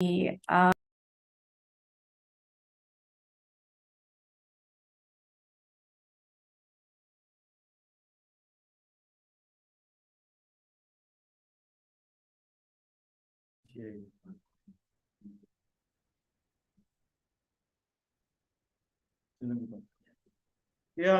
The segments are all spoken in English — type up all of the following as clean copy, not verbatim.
Yeah,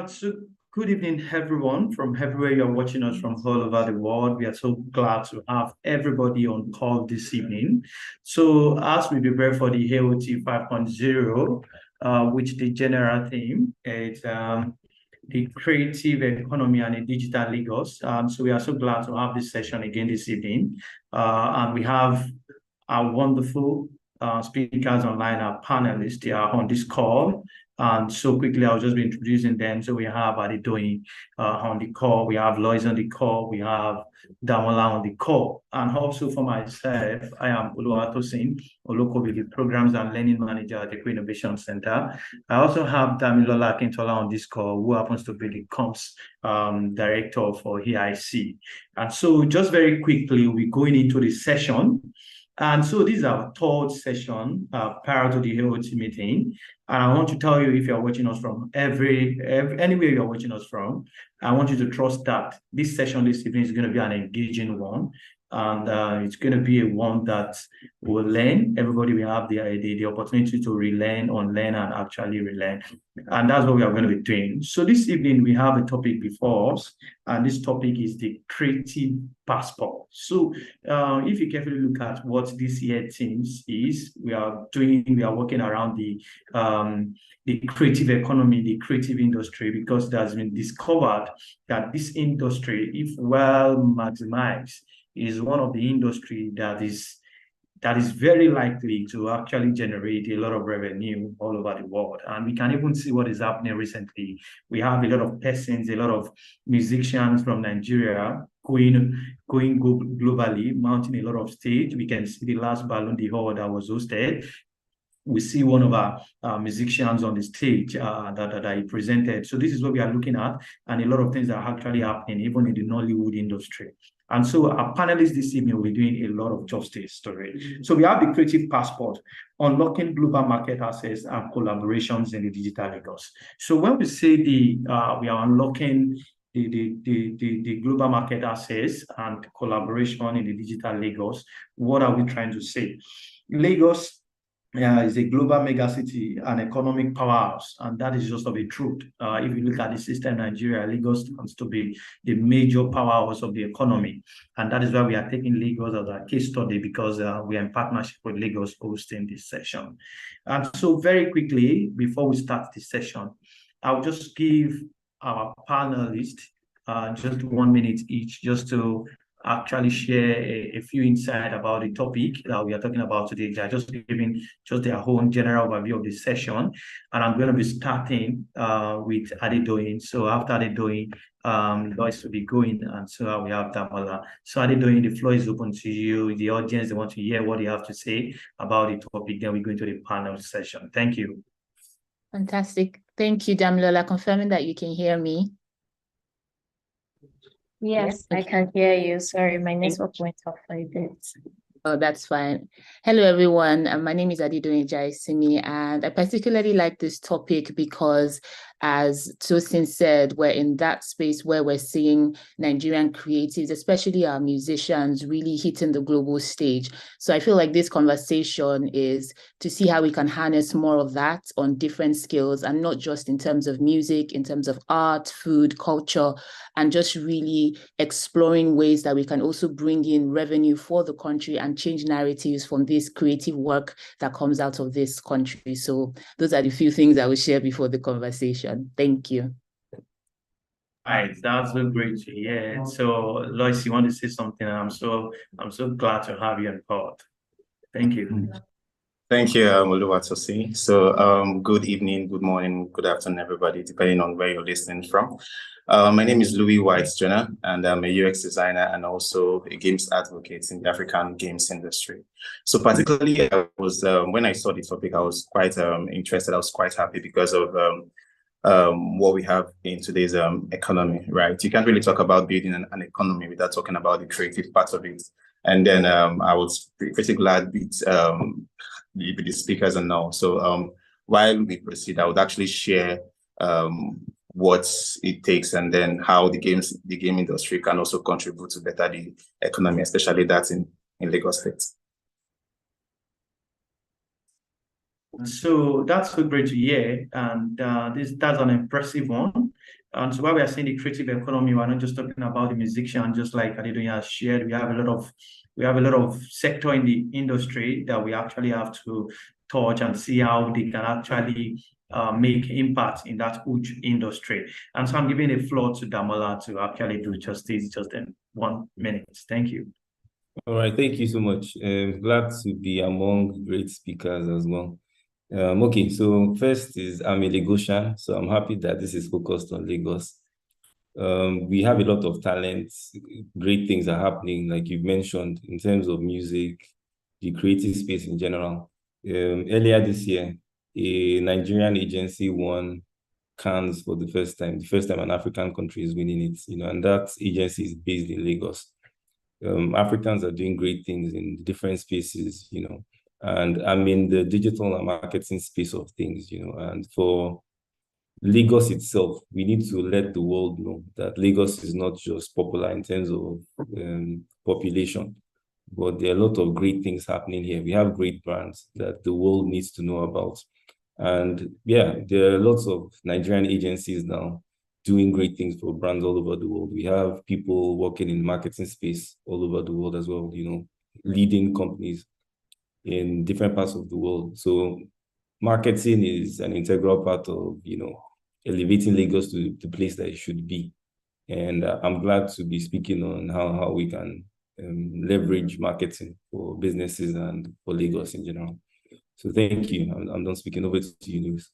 so good evening, everyone, from everywhere you're watching us from all over the world. We are so glad to have everybody on call this evening. So as we prepare for the AOT 5.0, which the general theme is the creative economy and the digital Lagos. So we are so glad to have this session again this evening. And we have our wonderful speakers online, our panelists. They are on this call. And so quickly, I'll just be introducing them. So we have Adedoyin on the call, we have Lois on the call, we have Damola on the call. And also for myself, I am Oluwatosin Olokobi, the Programs and Learning Manager at the Co-Innovation Center. I also have Damilola Akintola on this call, who happens to be the Comms Director for EIC. And so just very quickly, we're going into the session. And so this is our third session prior to the AOT meeting. And I want to tell you, if you're watching us from anywhere you're watching us from, I want you to trust that this session this evening is going to be an engaging one. And it's going to be a one that will learn. Everybody will have the opportunity to relearn, unlearn, and actually relearn. And that's what we are going to be doing. So this evening, we have a topic before us, and this topic is the creative passport. So if you carefully look at what this year themes is, we are working around the creative economy, the creative industry, because it has been discovered that this industry, if well maximized, is one of the industry that is very likely to actually generate a lot of revenue all over the world. And we can even see what is happening recently. We have a lot of persons, a lot of musicians from Nigeria going globally, mounting a lot of stage. We can see the last Ballon d'Or that was hosted. We see one of our musicians on the stage that he presented. So this is what we are looking at, and a lot of things are actually happening, even in the Nollywood industry. And so our panelists this evening will be doing a lot of justice to it. So we have the creative passport, unlocking global market access and collaborations in the digital Lagos. So when we say we are unlocking the global market access and collaboration in the digital Lagos, what are we trying to say? Lagos is a global megacity and economic powerhouse, and that is just of the truth. If you look at the system, Nigeria, Lagos tends to be the major powerhouse of the economy, and that is why we are taking Lagos as a case study, because we are in partnership with Lagos hosting this session. And so very quickly, before we start this session, I'll just give our panelists just 1 minute each, just to actually share a few insight about the topic that we are talking about today. They are just giving just their own general overview of the session. And I'm going to be starting with Adedoyin. So after Adedoyin, Lois will be going, and so we have Damola. So Adedoyin, the floor is open to you. The audience, they want to hear what you have to say about the topic. Then we go into the panel session. Thank you. Fantastic. Thank you, Damilola, confirming that you can hear me. Yes, I can hear you. Sorry, my network went off for a bit. Oh, that's fine. Hello, everyone. My name is Adedoyin Jaisimi, and I particularly like this topic because, as Tosin said, we're in that space where we're seeing Nigerian creatives, especially our musicians, really hitting the global stage. So I feel like this conversation is to see how we can harness more of that on different skills, and not just in terms of music, in terms of art, food, culture, and just really exploring ways that we can also bring in revenue for the country and change narratives from this creative work that comes out of this country. So those are the few things I will share before the conversation. Thank you. All right, that's so great to hear. So Lois, you want to say something? I'm so glad to have you on board. Thank you. Thank you, Oluwatosin. So good evening, good morning, good afternoon, everybody, depending on where you're listening from. My name is Louis White Jenner, and I'm a UX designer and also a games advocate in the African games industry. So particularly, I was when I saw the topic, I was quite interested. I was quite happy because of what we have in today's economy, right? You can't really talk about building an economy without talking about the creative part of it. And then I was pretty glad with the speakers and all. So while we proceed, I would actually share what it takes and then how the game industry can also contribute to better the economy, especially that in Lagos State. So that's so great to hear, and that's an impressive one. And so while we are saying the creative economy, we're not just talking about the musician, just like Adedoyin has shared. We have a lot of sector in the industry that we actually have to touch and see how they can actually make impact in that huge industry. And so I'm giving the floor to Damola to actually do justice just in 1 minute. Thank you. All right, thank you so much. Glad to be among great speakers as well. Okay, so first is I'm a Lagosian, so I'm happy that this is focused on Lagos. We have a lot of talent, great things are happening, like you've mentioned, in terms of music, the creative space in general. Earlier this year, a Nigerian agency won Cannes for the first time an African country is winning it, and that agency is based in Lagos. Africans are doing great things in different spaces, and I'm in the digital and marketing space of things, and for Lagos itself, we need to let the world know that Lagos is not just popular in terms of population, but there are a lot of great things happening here. We have great brands that the world needs to know about. And yeah, there are lots of Nigerian agencies now doing great things for brands all over the world. We have people working in marketing space all over the world as well, leading companies in different parts of the world. So marketing is an integral part of, elevating Lagos to the place that it should be. And I'm glad to be speaking on how we can leverage marketing for businesses and for Lagos in general. So thank you. I'm done speaking. Over to you, News.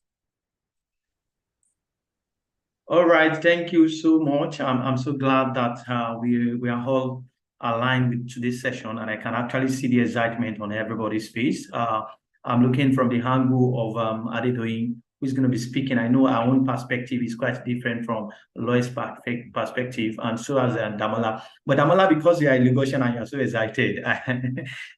All right, thank you so much. I'm so glad that we are all aligned with today's session, and I can actually see the excitement on everybody's face. I'm looking from the angle of Adedoyin, who's going to be speaking. I know our own perspective is quite different from Lois' perspective, and so as Damola. But Damola, because you are a Lagosian and you're so excited,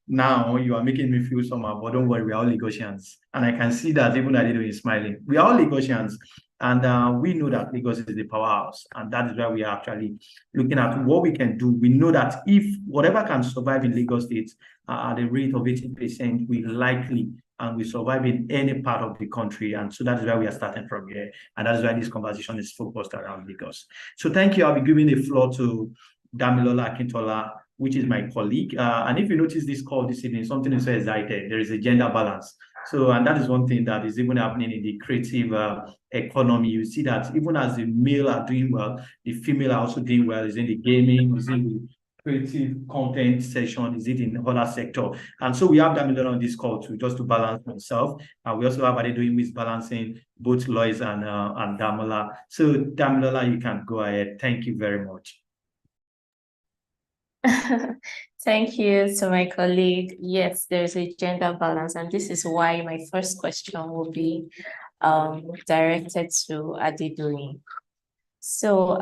now you are making me feel somehow, but don't worry, we are all Lagosians. And I can see that even Adedoyin is smiling. We are all Lagosians. And we know that Lagos is the powerhouse, and that is why we are actually looking at what we can do. We know that if whatever can survive in Lagos State at a rate of 80%, we likely and we survive in any part of the country. And so that is why we are starting from here. And that is why this conversation is focused around Lagos. So thank you. I'll be giving the floor to Damilola Akintola, which is my colleague. And if you notice this call this evening, something is so excited. There is a gender balance. So, and that is one thing that is even happening in the creative economy. You see that even as the male are doing well, the female are also doing well. Is in the gaming, is in the creative content session, is it in other sector? And so we have Damilola on this call too, just to balance myself. And we also have Adedoyin who is balancing both Lois and Damola. So Damilola, you can go ahead. Thank you very much. Thank you to my colleague. Yes, there's a gender balance, and this is why my first question will be directed to Adedoyin. So,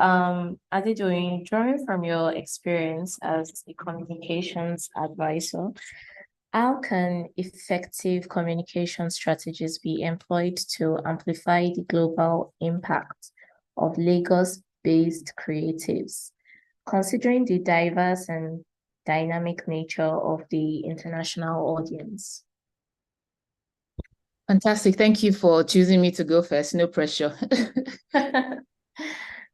Adedoyin, drawing from your experience as a communications advisor, how can effective communication strategies be employed to amplify the global impact of Lagos-based creatives, considering the diverse and dynamic nature of the international audience? Fantastic. Thank you for choosing me to go first. No pressure.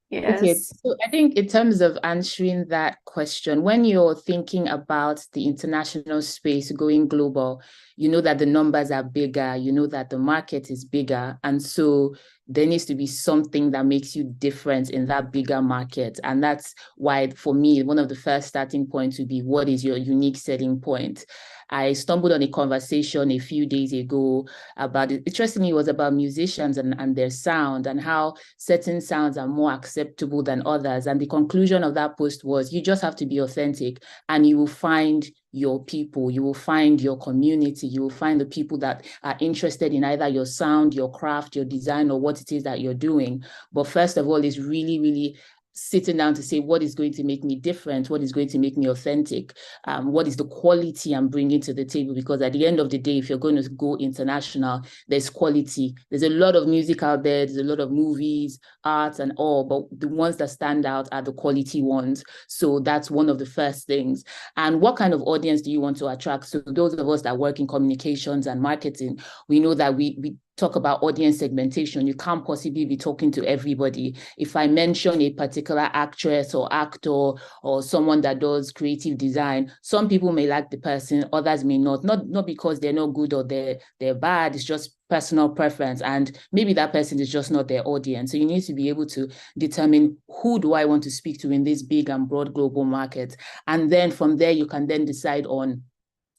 Yes. Okay, so I think in terms of answering that question, when you're thinking about the international space going global, you know that the numbers are bigger, you know that the market is bigger. And so there needs to be something that makes you different in that bigger market. And that's why, for me, one of the first starting points would be, what is your unique selling point? I stumbled on a conversation a few days ago about it. Interestingly, it was about musicians and their sound and how certain sounds are more acceptable than others. And the conclusion of that post was, you just have to be authentic and you will find your people, you will find your community, you will find the people that are interested in either your sound, your craft, your design, or what it is that you're doing. But first of all, is really, really sitting down to say what is going to make me different, what is going to make me authentic, what is the quality I'm bringing to the table. Because at the end of the day, if you're going to go international, there's quality. There's a lot of music out there, there's a lot of movies, art and all, but the ones that stand out are the quality ones. So that's one of the first things. And what kind of audience do you want to attract? So those of us that work in communications and marketing, we know that we talk about audience segmentation. You can't possibly be talking to everybody. If I mention a particular actress or actor or someone that does creative design, some people may like the person, others may not because they're not good or they're bad. It's just personal preference, and maybe that person is just not their audience. So you need to be able to determine, who do I want to speak to in this big and broad global market? And then from there, you can then decide on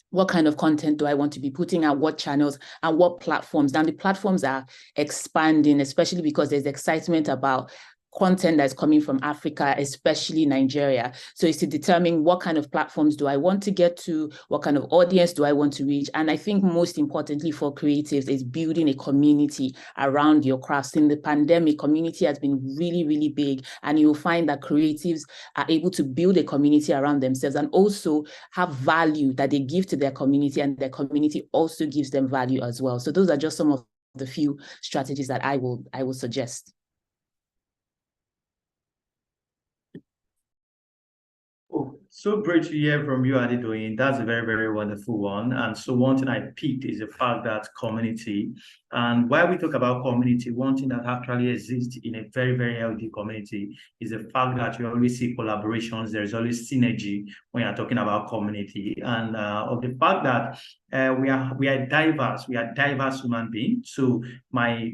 what kind of content do I want to be putting out, what channels and what platforms. Now the platforms are expanding, especially because there's excitement about content that's coming from Africa, especially Nigeria. So it's to determine what kind of platforms do I want to get to, what kind of audience do I want to reach. And I think most importantly for creatives is building a community around your crafts. In the pandemic, community has been really, really big. And you'll find that creatives are able to build a community around themselves and also have value that they give to their community, and their community also gives them value as well. So those are just some of the few strategies that I will suggest. Oh, so great to hear from you, Adedoyin. That's a very, very wonderful one. And so one thing I picked is the fact that community, and while we talk about community, one thing that actually exists in a very, very healthy community is the fact that you always see collaborations. There's always synergy when you're talking about community, and of the fact that we are diverse human beings. So my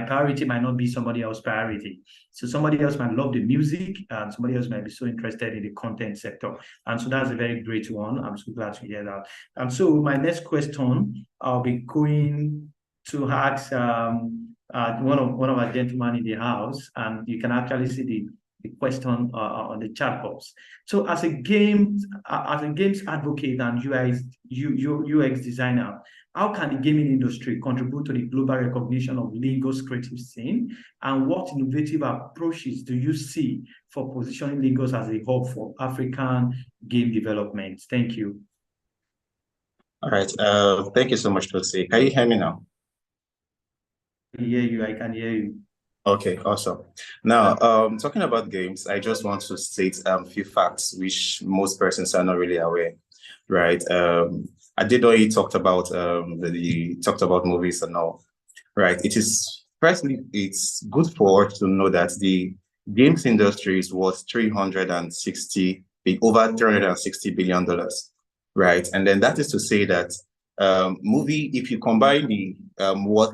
priority might not be somebody else's priority. So somebody else might love the music, and somebody else might be so interested in the content sector. And so that's a very great one. I'm so glad to hear that. And so my next question, I'll be going to ask one of our gentlemen in the house, and you can actually see the question on the chat box. So as a games advocate and UX designer, how can the gaming industry contribute to the global recognition of Lagos creative scene? And what innovative approaches do you see for positioning Lagos as a hub for African game development? Thank you. All right. Thank you so much, Tosi. Can you hear me now? I hear you. I can hear you. Okay, awesome. Now, talking about games, I just want to state a few facts which most persons are not really aware, right? Adedoyi talked about talked about movies and all, right? Firstly, it's good for us to know that the games industry is worth over $360 billion, right? And then that is to say that if you combine the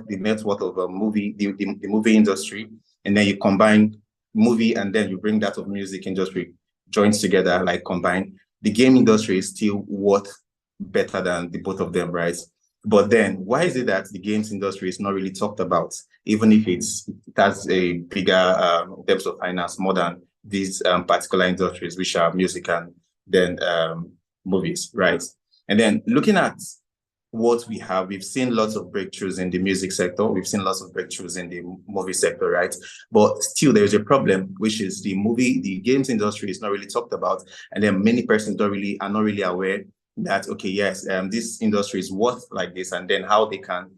net worth of a movie, the movie industry, and then you combine movie and then you bring that of music industry joints together, like combined, the game industry is still worth better than the both of them, right? But then why is it that the games industry is not really talked about, even if it has a bigger in terms of finance more than these particular industries, which are music and then movies, right? And then looking at what we've seen lots of breakthroughs in the music sector, we've seen lots of breakthroughs in the movie sector, right? But still there is a problem, which is the games industry is not really talked about, and then many persons are not really aware that, okay, yes, this industry is worth like this, and then how they can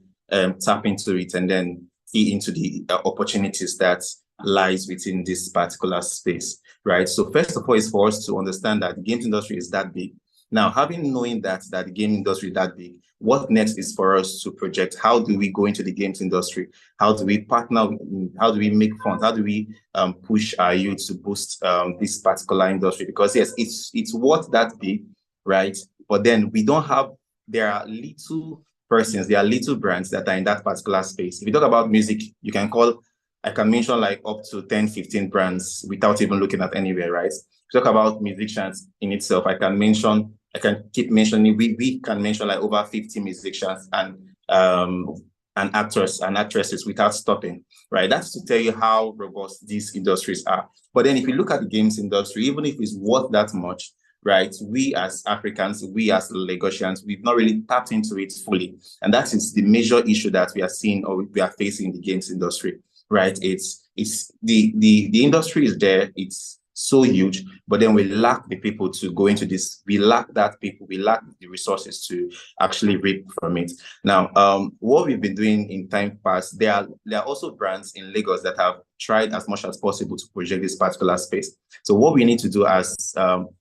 tap into it and then key into the opportunities that lies within this particular space, right? So first of all, is for us to understand that the games industry is that big. Now, knowing that the game industry is that big, what next is for us to project? How do we go into the games industry? How do we partner? How do we make funds? How do we push our youth to boost this particular industry? Because yes, it's worth that big, right? But then there are little persons, there are little brands that are in that particular space. If you talk about music, I can mention like up to 10, 15 brands without even looking at anywhere, right? If you talk about musicians in itself, I can keep mentioning, we can mention like over 50 musicians and actors and actresses without stopping, right? That's to tell you how robust these industries are. But then if you look at the games industry, even if it's worth that much, right, we as Africans, we as Lagosians, we've not really tapped into it fully. And that is the major issue that we are seeing or we are facing in the games industry, right? It's it's the industry is there, it's so huge, but then we lack the people to go into this. We lack that people, we lack the resources to actually reap from it. Now, what we've been doing in time past, there are also brands in Lagos that have tried as much as possible to project this particular space. So what we need to do as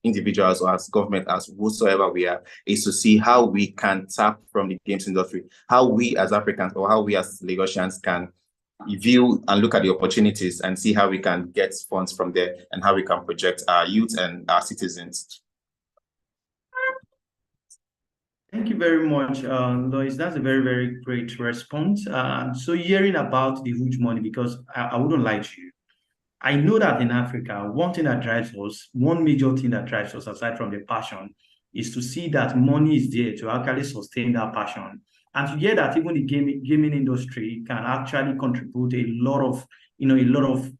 individuals or as government, as whosoever we are, is to see how we can tap from the games industry, how we as Africans or how we as Lagosians can view and look at the opportunities and see how we can get funds from there and how we can project our youth and our citizens. Thank you very much, Lois. That's a very, very great response. So hearing about the huge money, because I wouldn't lie to you, I know that in Africa, one thing that drives us, one major thing that drives us aside from the passion, is to see that money is there to actually sustain that passion. And to hear that even the gaming industry can actually contribute a lot of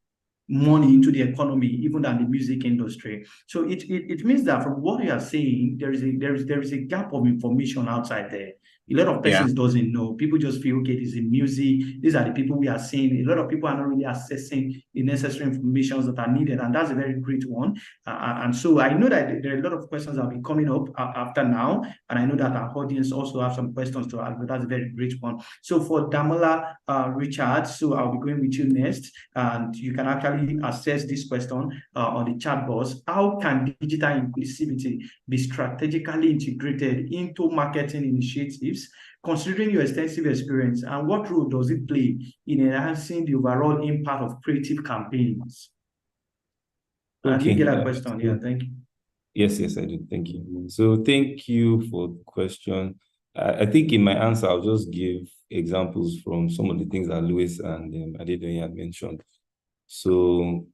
money into the economy, even than the music industry. So it means that from what you are saying, there is a gap of information outside there. A lot of persons doesn't know. People just feel, okay, this is music. These are the people we are seeing. A lot of people are not really accessing the necessary information that are needed, and that's a very great one. And so I know that there are a lot of questions that will be coming up after now, and I know that our audience also have some questions to ask, but that's a very great one. So for Damola Richard, so I'll be going with you next, and you can actually assess this question on the chat box. How can digital inclusivity be strategically integrated into marketing initiatives, considering your extensive experience, and what role does it play in enhancing the overall impact of creative campaigns? Okay. Did you get that question? Yeah, thank you. Yes, I do. Thank you. So thank you for the question. I think in my answer, I'll just give examples from some of the things that Louis and Adedoyin had mentioned. So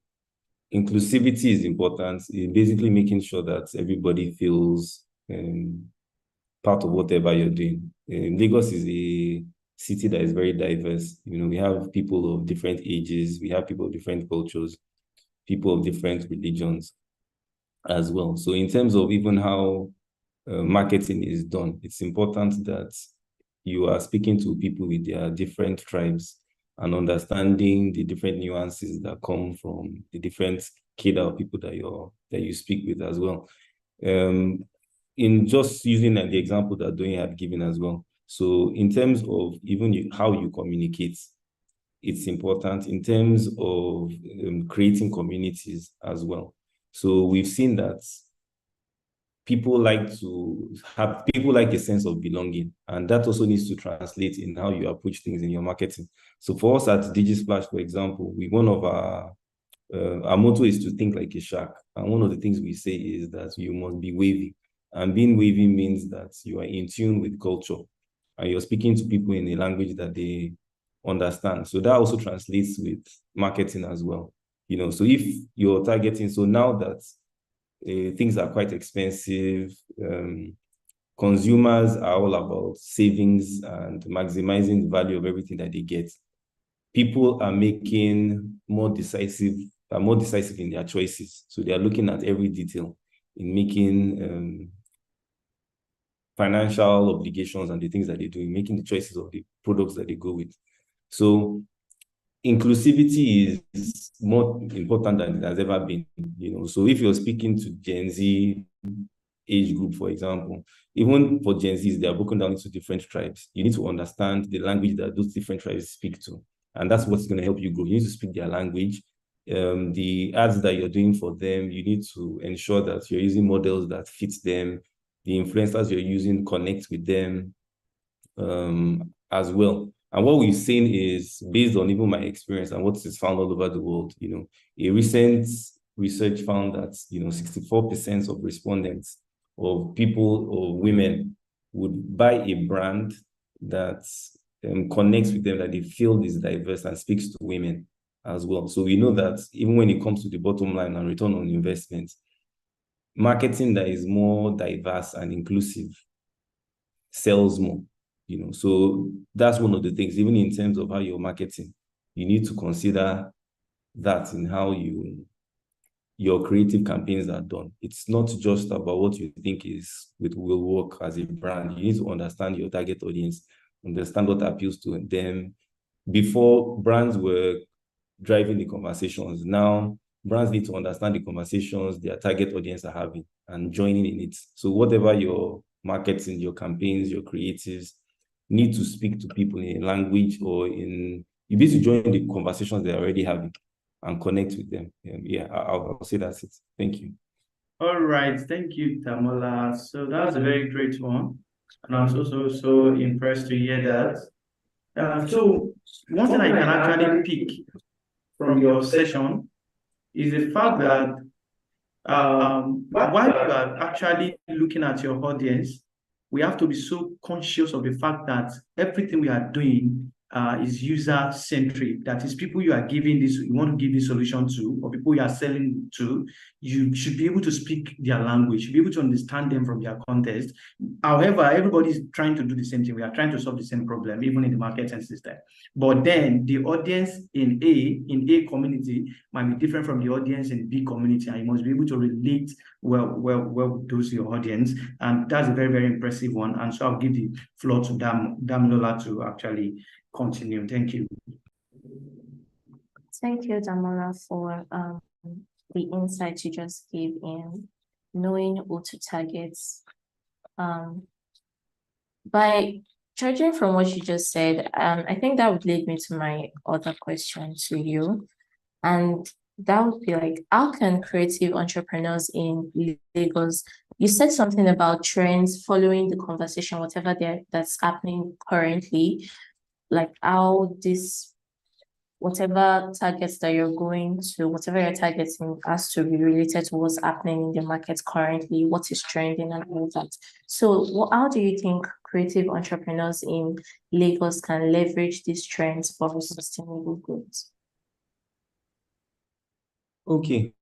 inclusivity is important. It's basically making sure that everybody feels part of whatever you're doing. Lagos is a city that is very diverse. We have people of different ages, we have people of different cultures, people of different religions as well. So in terms of even how marketing is done, it's important that you are speaking to people with their different tribes and understanding the different nuances that come from the different cadre of people that you speak with as well. In just using the example that Doyin had given as well. So in terms of even how you communicate, it's important in terms of creating communities as well. So we've seen that people like a sense of belonging, and that also needs to translate in how you approach things in your marketing. So for us at DigiSplash, for example, one of our motto is to think like a shark. And one of the things we say is that you must be wavy. And being wavy means that you are in tune with culture and you're speaking to people in a language that they understand. So that also translates with marketing as well. So if you're targeting, so now that things are quite expensive, consumers are all about savings and maximizing the value of everything that they get. People are making more decisive in their choices. So they are looking at every detail in making financial obligations and the things that they do, in making the choices of the products that they go with. So inclusivity is more important than it has ever been. So if you're speaking to Gen Z age group, for example, even for Gen Zs, they are broken down into different tribes. You need to understand the language that those different tribes speak to. And that's what's going to help you grow. You need to speak their language. The ads that you're doing for them, you need to ensure that you're using models that fit them. The influencers you're using connect with them as well. And what we've seen is, based on even my experience and what is found all over the world, a recent research found that 64% of respondents, of people or women, would buy a brand that connects with them, that they feel is diverse and speaks to women as well. So we know that even when it comes to the bottom line and return on investment, marketing that is more diverse and inclusive sells more. So that's one of the things. Even in terms of how you're marketing, you need to consider that in how your creative campaigns are done. It's not just about what you think will work as a brand. You need to understand your target audience, understand what appeals to them. Before, brands were driving the conversations. Now, brands need to understand the conversations their target audience are having and joining in it. So whatever your marketing, your campaigns, your creatives need to speak to people in a language or in, you need to join the conversations they're already having and connect with them. Yeah, I'll say that's it. Thank you. All right, thank you, Damola. So that's a very great one. And I'm so impressed to hear that. So one thing I can actually pick from your session is the fact that while you are actually looking at your audience, we have to be so conscious of the fact that everything we are doing is user-centric. That is, people you are giving this, you want to give this solution to, or people you are selling to, you should be able to speak their language, be able to understand them from their context. However, everybody is trying to do the same thing. We are trying to solve the same problem, even in the marketing system. But then the audience in A community might be different from the audience in B community, and you must be able to relate well with those your audience. And that's a very, very impressive one. And so I'll give the floor to Damilola to actually continue. Thank you. Thank you, Damola, for the insight you just gave in knowing who to target. By judging from what you just said, I think that would lead me to my other question to you. And that would be like, how can creative entrepreneurs in Lagos, you said something about trends, following the conversation, whatever that's happening currently, like how this, whatever targets that you're going to, whatever you're targeting has to be related to what's happening in the market currently, what is trending and all that. So how do you think creative entrepreneurs in Lagos can leverage these trends for sustainable growth? Okay.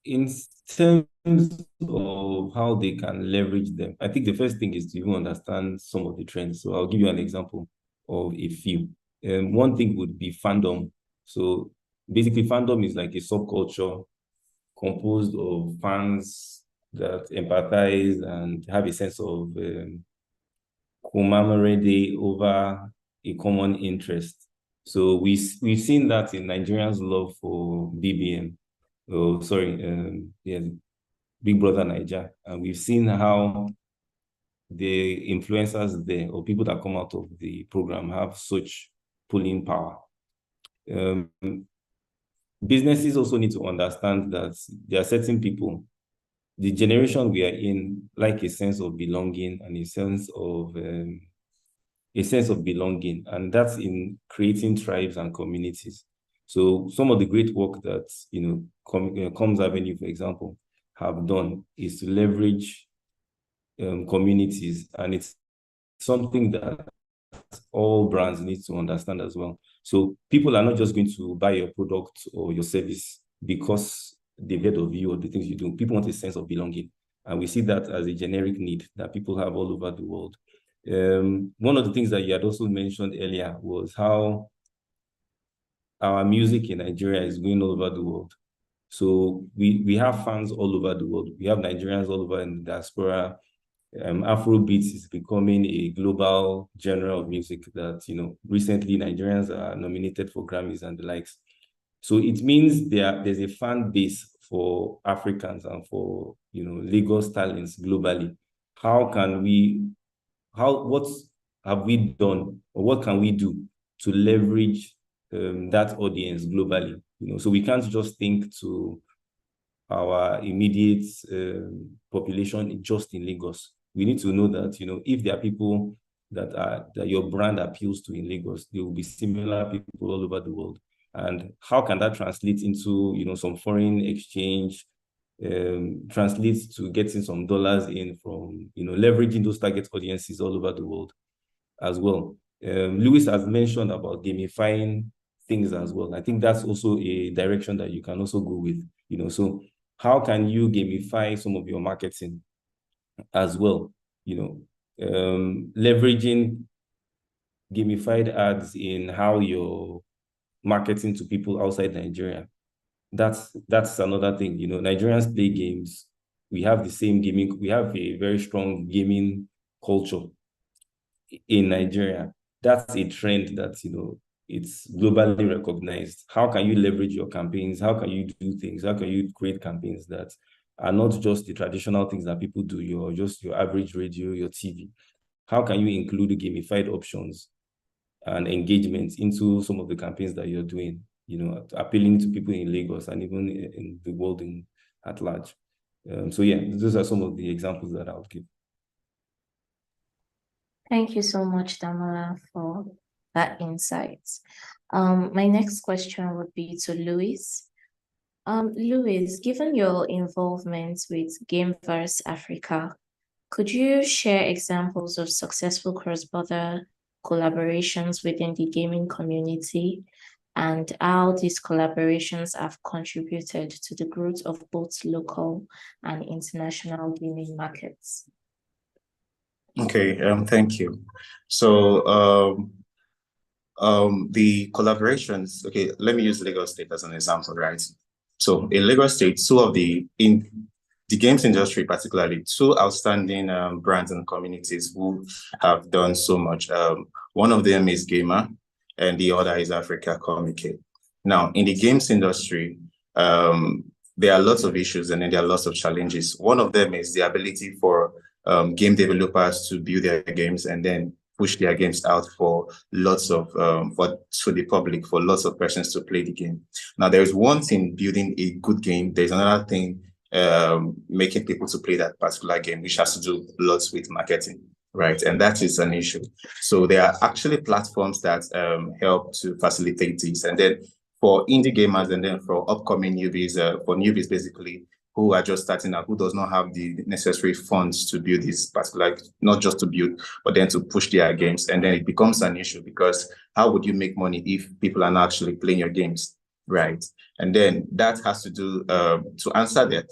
In terms of how they can leverage them, I think the first thing is to even understand some of the trends. So I'll give you an example of a few. One thing would be fandom. So basically, fandom is like a subculture composed of fans that empathize and have a sense of camaraderie over a common interest. So we've seen that in Nigerians' love for BBM. Oh, sorry, yeah, Big Brother Niger. And we've seen how the influencers there or people that come out of the program have such pulling power. Businesses also need to understand that there are certain people, the generation we are in, like a sense of belonging and a sense of belonging, and that's in creating tribes and communities. So some of the great work that Coms Avenue, for example, have done is to leverage communities, and it's something that all brands need to understand as well. So people are not just going to buy your product or your service because they've heard of you or the things you do. People want a sense of belonging, and we see that as a generic need that people have all over the world. One of the things that you had also mentioned earlier was how our music in Nigeria is going all over the world. So we have fans all over the world. We have Nigerians all over in the diaspora. Afrobeats is becoming a global genre of music that, recently Nigerians are nominated for Grammys and the likes. So it means there's a fan base for Africans and for, Lagos talents globally. What have we done, or what can we do to leverage that audience globally? So we can't just think to our immediate population just in Lagos. We need to know that, if there are people that your brand appeals to in Lagos, there will be similar people all over the world. And how can that translate into, some foreign exchange, translates to getting some dollars in from, leveraging those target audiences all over the world as well. Lewis has mentioned about gamifying things as well. I think that's also a direction that you can also go with, so how can you gamify some of your marketing as well? Leveraging gamified ads in how you're marketing to people outside Nigeria. That's another thing. Nigerians play games. We have the same gaming. We have a very strong gaming culture in Nigeria. That's a trend that, It's globally recognized. How can you leverage your campaigns? How can you do things? How can you create campaigns that are not just the traditional things that people do, your average radio, your TV? How can you include gamified options and engagement into some of the campaigns that you're doing, appealing to people in Lagos and even in the world at large? So yeah, those are some of the examples that I would give. Thank you so much, Damola, for that insight. My next question would be to Louis. Louis, given your involvement with Gameverse Africa, could you share examples of successful cross-border collaborations within the gaming community and how these collaborations have contributed to the growth of both local and international gaming markets? Okay, thank you. So the collaborations, okay, let me use Lagos State as an example, right? So in Lagos State, in the games industry particularly, two outstanding brands and communities who have done so much. One of them is Gamer and the other is Africa Communicate. Now, in the games industry, there are lots of issues and then there are lots of challenges. One of them is the ability for game developers to build their games and then push their games out for lots of to the public, for lots of persons to play the game. Now, there is one thing building a good game. There's another thing making people to play that particular game, which has to do lots with marketing, right? And that is an issue. So there are actually platforms that help to facilitate this. And then for indie gamers and then for upcoming newbies, for newbies basically, who are just starting out, who does not have the necessary funds to build this particular, not just to build, but then to push their games. And then it becomes an issue because how would you make money if people are not actually playing your games, right? And then that has to do, to answer that,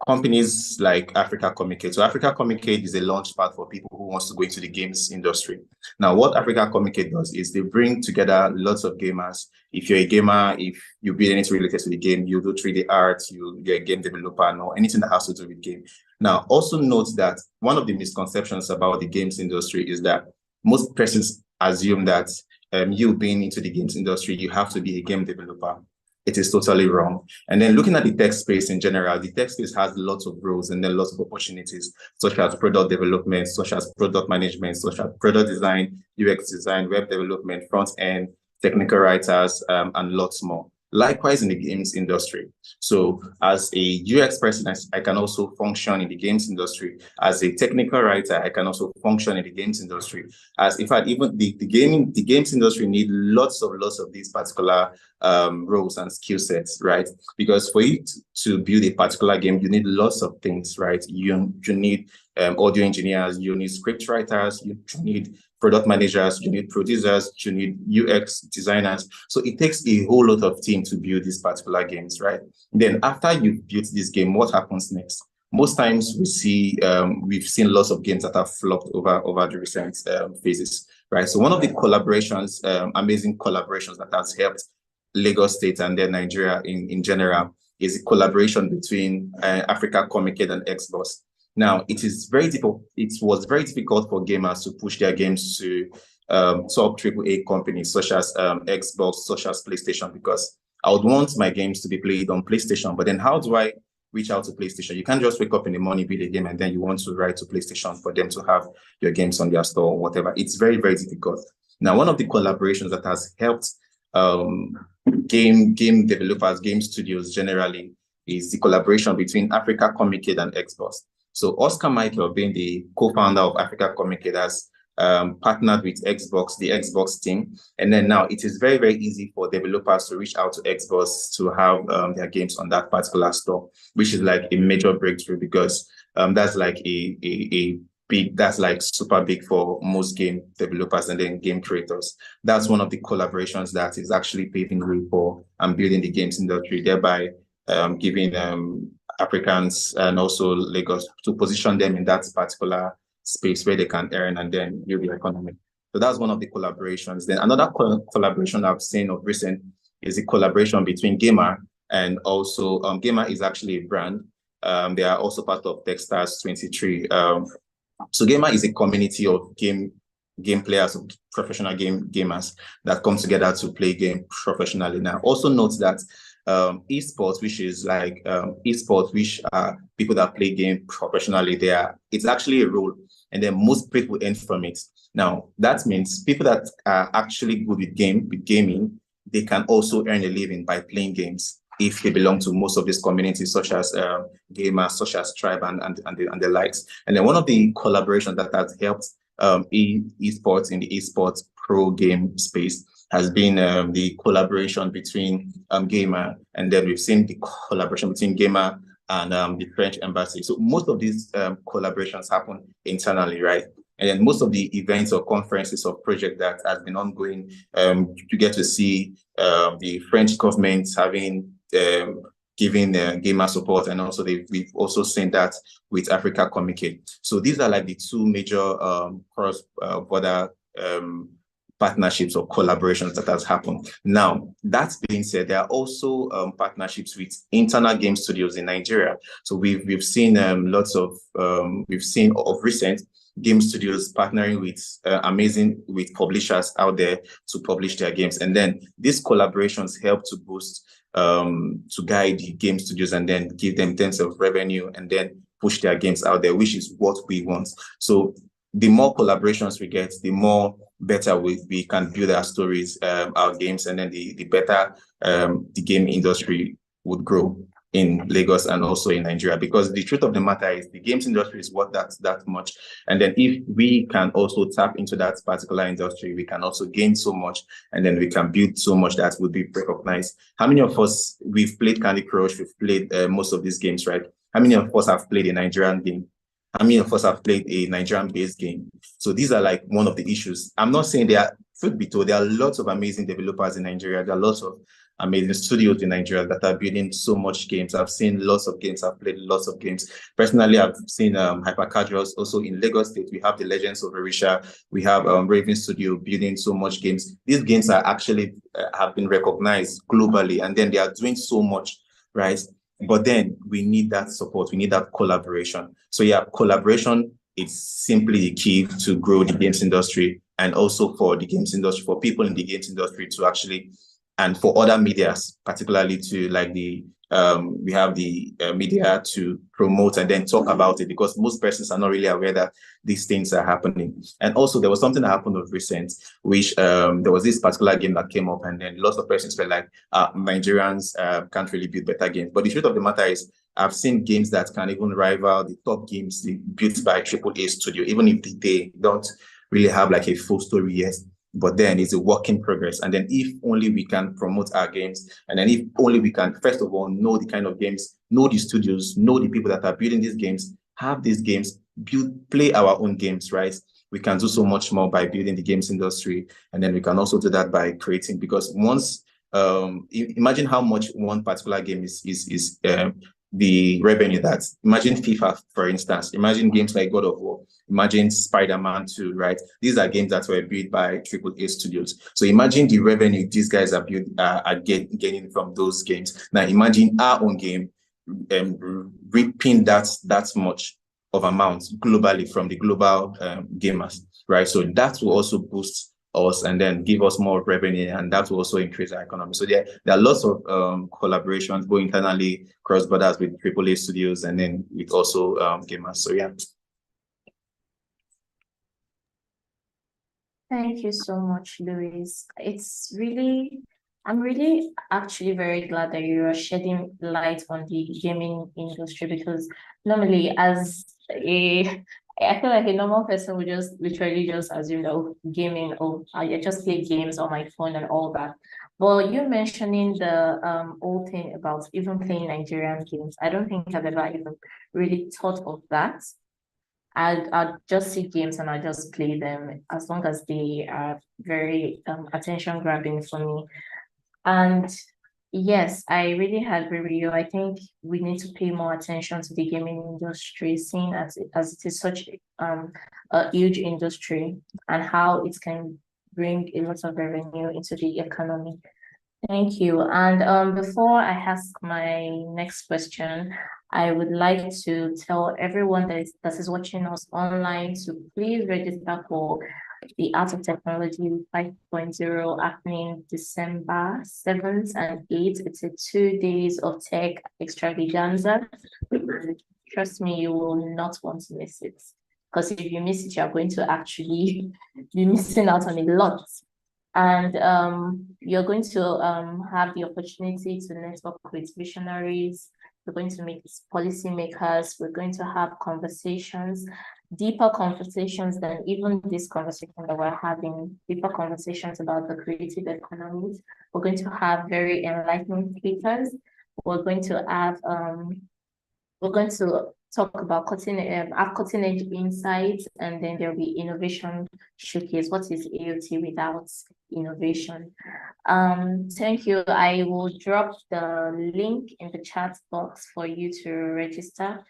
companies like Africa Communicate. So Africa Communicate is a launch pad for people who wants to go into the games industry. Now, what Africa Communicate does is they bring together lots of gamers. If you're a gamer, if you build anything related to the game, you do 3D art, you're a game developer, or anything that has to do with game. Now, also note that one of the misconceptions about the games industry is that most persons assume that you being into the games industry, you have to be a game developer. It is totally wrong. And then looking at the tech space in general, the tech space has lots of roles and then lots of opportunities, such as product development, such as product management, such as product design, UX design, web development, front end, technical writers, and lots more. Likewise in the games industry. So as a UX person, I can also function in the games industry. As a technical writer, I can also function in the games industry. As in fact, even the games industry need lots of these particular roles and skill sets, right? Because for you to build a particular game, you need lots of things, right? You need audio engineers, you need script writers, you need product managers, you need producers, you need UX designers. So it takes a whole lot of team to build these particular games, right? Then after you've built this game, what happens next? Most times we've seen lots of games that have flopped over the recent phases, right? So one of the collaborations, amazing collaborations that has helped Lagos State and then Nigeria in general is a collaboration between Africa Communicate and Xbox. Now, it was very difficult for gamers to push their games to top AAA companies such as Xbox, such as PlayStation, because I would want my games to be played on PlayStation. But then how do I reach out to PlayStation? You can't just wake up in the morning, build a game, and then you want to write to PlayStation for them to have your games on their store or whatever. It's very, very difficult. Now, one of the collaborations that has helped game developers, game studios generally, is the collaboration between Africa Communicate and Xbox. So Oscar Michael, being the co-founder of Africa Communicate, has partnered with Xbox, the Xbox team. And then now it is very, very easy for developers to reach out to Xbox to have their games on that particular store, which is like a major breakthrough because that's like that's like super big for most game developers and then game creators. That's one of the collaborations that is actually paving the way for building the games industry, thereby giving Africans and also Lagos to position them in that particular space where they can earn and then build the economy. So that's one of the collaborations. Then another collaboration I've seen of recent is a collaboration between Gamer and also Gamer is actually a brand. They are also part of Techstars 23. So Gamer is a community of game game players, professional gamers that come together to play game professionally. Now, also note that esports, which is like esports, which are people that play game professionally, it's actually a role, and then most people earn from it. Now, that means people that are actually good with gaming, they can also earn a living by playing games if they belong to most of these communities, such as gamers, such as Tribe and the likes. And then one of the collaborations that has helped esports in the esports pro game space has been the collaboration between Gamer, and then we've seen the collaboration between Gamer and the French embassy. So most of these collaborations happen internally, right? And then most of the events or conferences or projects that has been ongoing, you get to see the French government having giving gamer support, and also we've also seen that with Africa Communicate. So these are like the two major cross-border partnerships or collaborations that has happened. Now, that being said, there are also partnerships with internal game studios in Nigeria. So we've seen lots of recent game studios partnering with publishers out there to publish their games, and then these collaborations help to boost to guide the game studios and then give them in terms of revenue and then push their games out there, which is what we want. So the more collaborations we get, the more better we can build our stories, our games, and then the better the game industry would grow in Lagos and also in Nigeria. Because the truth of the matter is the games industry is worth that much. And then if we can also tap into that particular industry, we can also gain so much, and then we can build so much that will be recognized. How many of us, we've played Candy Crush, we've played most of these games, right? How many of us have played a Nigerian game? How many of us have played a Nigerian-based game? So these are like one of the issues. I'm not saying truth be told, there are lots of amazing developers in Nigeria. There are lots of amazing studios in Nigeria that are building so much games. I've seen lots of games. I've played lots of games. Personally, I've seen Hyper Casuals. Also in Lagos State, we have the Legends of Orisha. We have Raven Studio building so much games. These games are actually have been recognized globally, and then they are doing so much, right? But then we need that support. We need that collaboration. So yeah, collaboration is simply the key to grow the games industry, and also for the games industry, for people in the games industry to actually, and for other medias, particularly to like we have the media to promote and then talk about it, because most persons are not really aware that these things are happening. And also there was something that happened of recent, which there was this particular game that came up, and then lots of persons were like, Nigerians can't really build better games. But the truth of the matter is, I've seen games that can even rival the top games built by AAA studio, even if they don't really have like a full story yet. But then it's a work in progress. And then if only we can promote our games, and then if only we can, first of all, know the kind of games, know the studios, know the people that are building these games, have these games, play our own games, right? We can do so much more by building the games industry. And then we can also do that by creating, because once, imagine how much one particular game is the revenue that, imagine FIFA, for instance, imagine games like God of War, imagine Spider-Man 2, right? These are games that were built by AAA studios. So imagine the revenue these guys are getting from those games. Now imagine our own game reaping that much of amount globally from the global gamers, right? So that will also boost us and then give us more revenue, and that will also increase our economy. So there are lots of collaborations both internally, cross borders with AAA studios, and then with also gamers. So yeah. Thank you so much, Louis. I'm really actually very glad that you are shedding light on the gaming industry, because normally I feel like a normal person would just literally just assume that gaming, I just play games on my phone and all that. Well, you mentioning the whole thing about even playing Nigerian games, I don't think I've ever even really thought of that. I'll just see games and I'll just play them as long as they are very attention grabbing for me. And yes, I really agree with you. I think we need to pay more attention to the gaming industry, seeing as it is such a huge industry, and how it can bring a lot of revenue into the economy. Thank you. And before I ask my next question, I would like to tell everyone that is watching us online to please register for the Art of Technology 5.0 happening December 7th and 8th. It's a 2 days of tech extravaganza. And trust me, you will not want to miss it. Because if you miss it, you're going to actually be missing out on a lot. And you're going to have the opportunity to network with visionaries. We're going to meet policymakers. We're going to have conversations, deeper conversations than even this conversation that we're having, deeper conversations about the creative economies. We're going to have very enlightening speakers. We're going to have talk about cutting edge insights, and then there'll be innovation showcase. What is AOT without innovation? Thank you. I will drop the link in the chat box for you to register.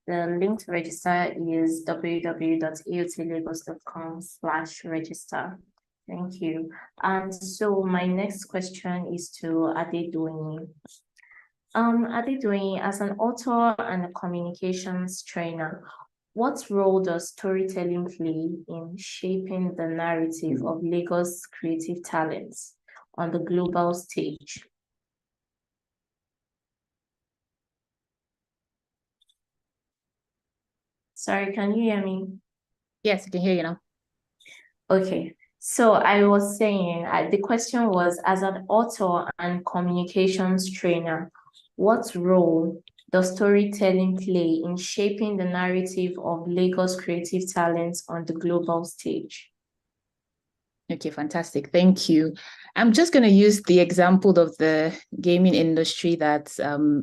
The link to register is www.aotlagos.com/register. Thank you. And so my next question is to Adedoyin. Adedoyin, as an author and a communications trainer, what role does storytelling play in shaping the narrative of Lagos creative talents on the global stage? Sorry, can you hear me? Yes, I can hear you now. Okay, so I was saying, the question was, as an author and communications trainer, what role does storytelling play in shaping the narrative of Lagos creative talents on the global stage? Okay, fantastic. Thank you. I'm just going to use the example of the gaming industry that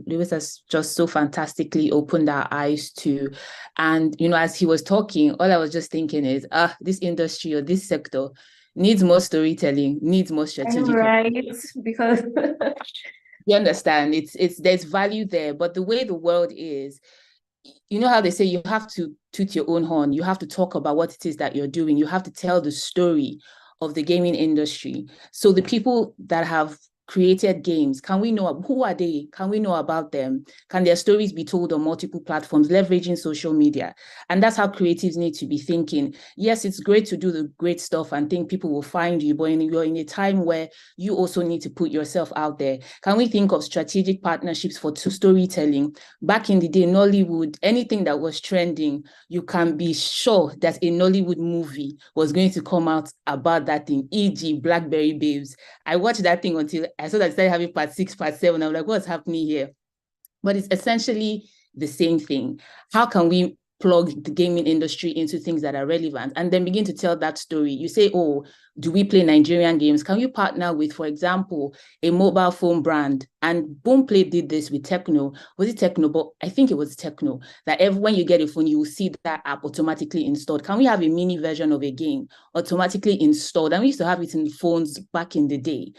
Lewis has just so fantastically opened our eyes to. And, as he was talking, all I was just thinking is, this industry or this sector needs more storytelling, needs more strategic. Right, because you understand, there's value there, but the way the world is, you know how they say you have to toot your own horn, you have to talk about what it is that you're doing, you have to tell the story of the gaming industry. So the people that have created games, can we know who are they? Can we know about them? Can their stories be told on multiple platforms, leveraging social media? And that's how creatives need to be thinking. Yes, it's great to do the great stuff and think people will find you, but you're in a time where you also need to put yourself out there. Can we think of strategic partnerships for storytelling? Back in the day, Nollywood, anything that was trending, you can be sure that a Nollywood movie was going to come out about that thing, e.g. Blackberry Babes. I watched that thing until I saw that it started having part 6, part 7. I'm like, what's happening here? But it's essentially the same thing. How can we plug the gaming industry into things that are relevant and then begin to tell that story? You say, oh, do we play Nigerian games? Can you partner with, for example, a mobile phone brand? And Boomplay did this with Techno. Was it Techno? But I think it was Techno. That when you get a phone, you will see that app automatically installed. Can we have a mini version of a game automatically installed? And we used to have it in phones back in the day.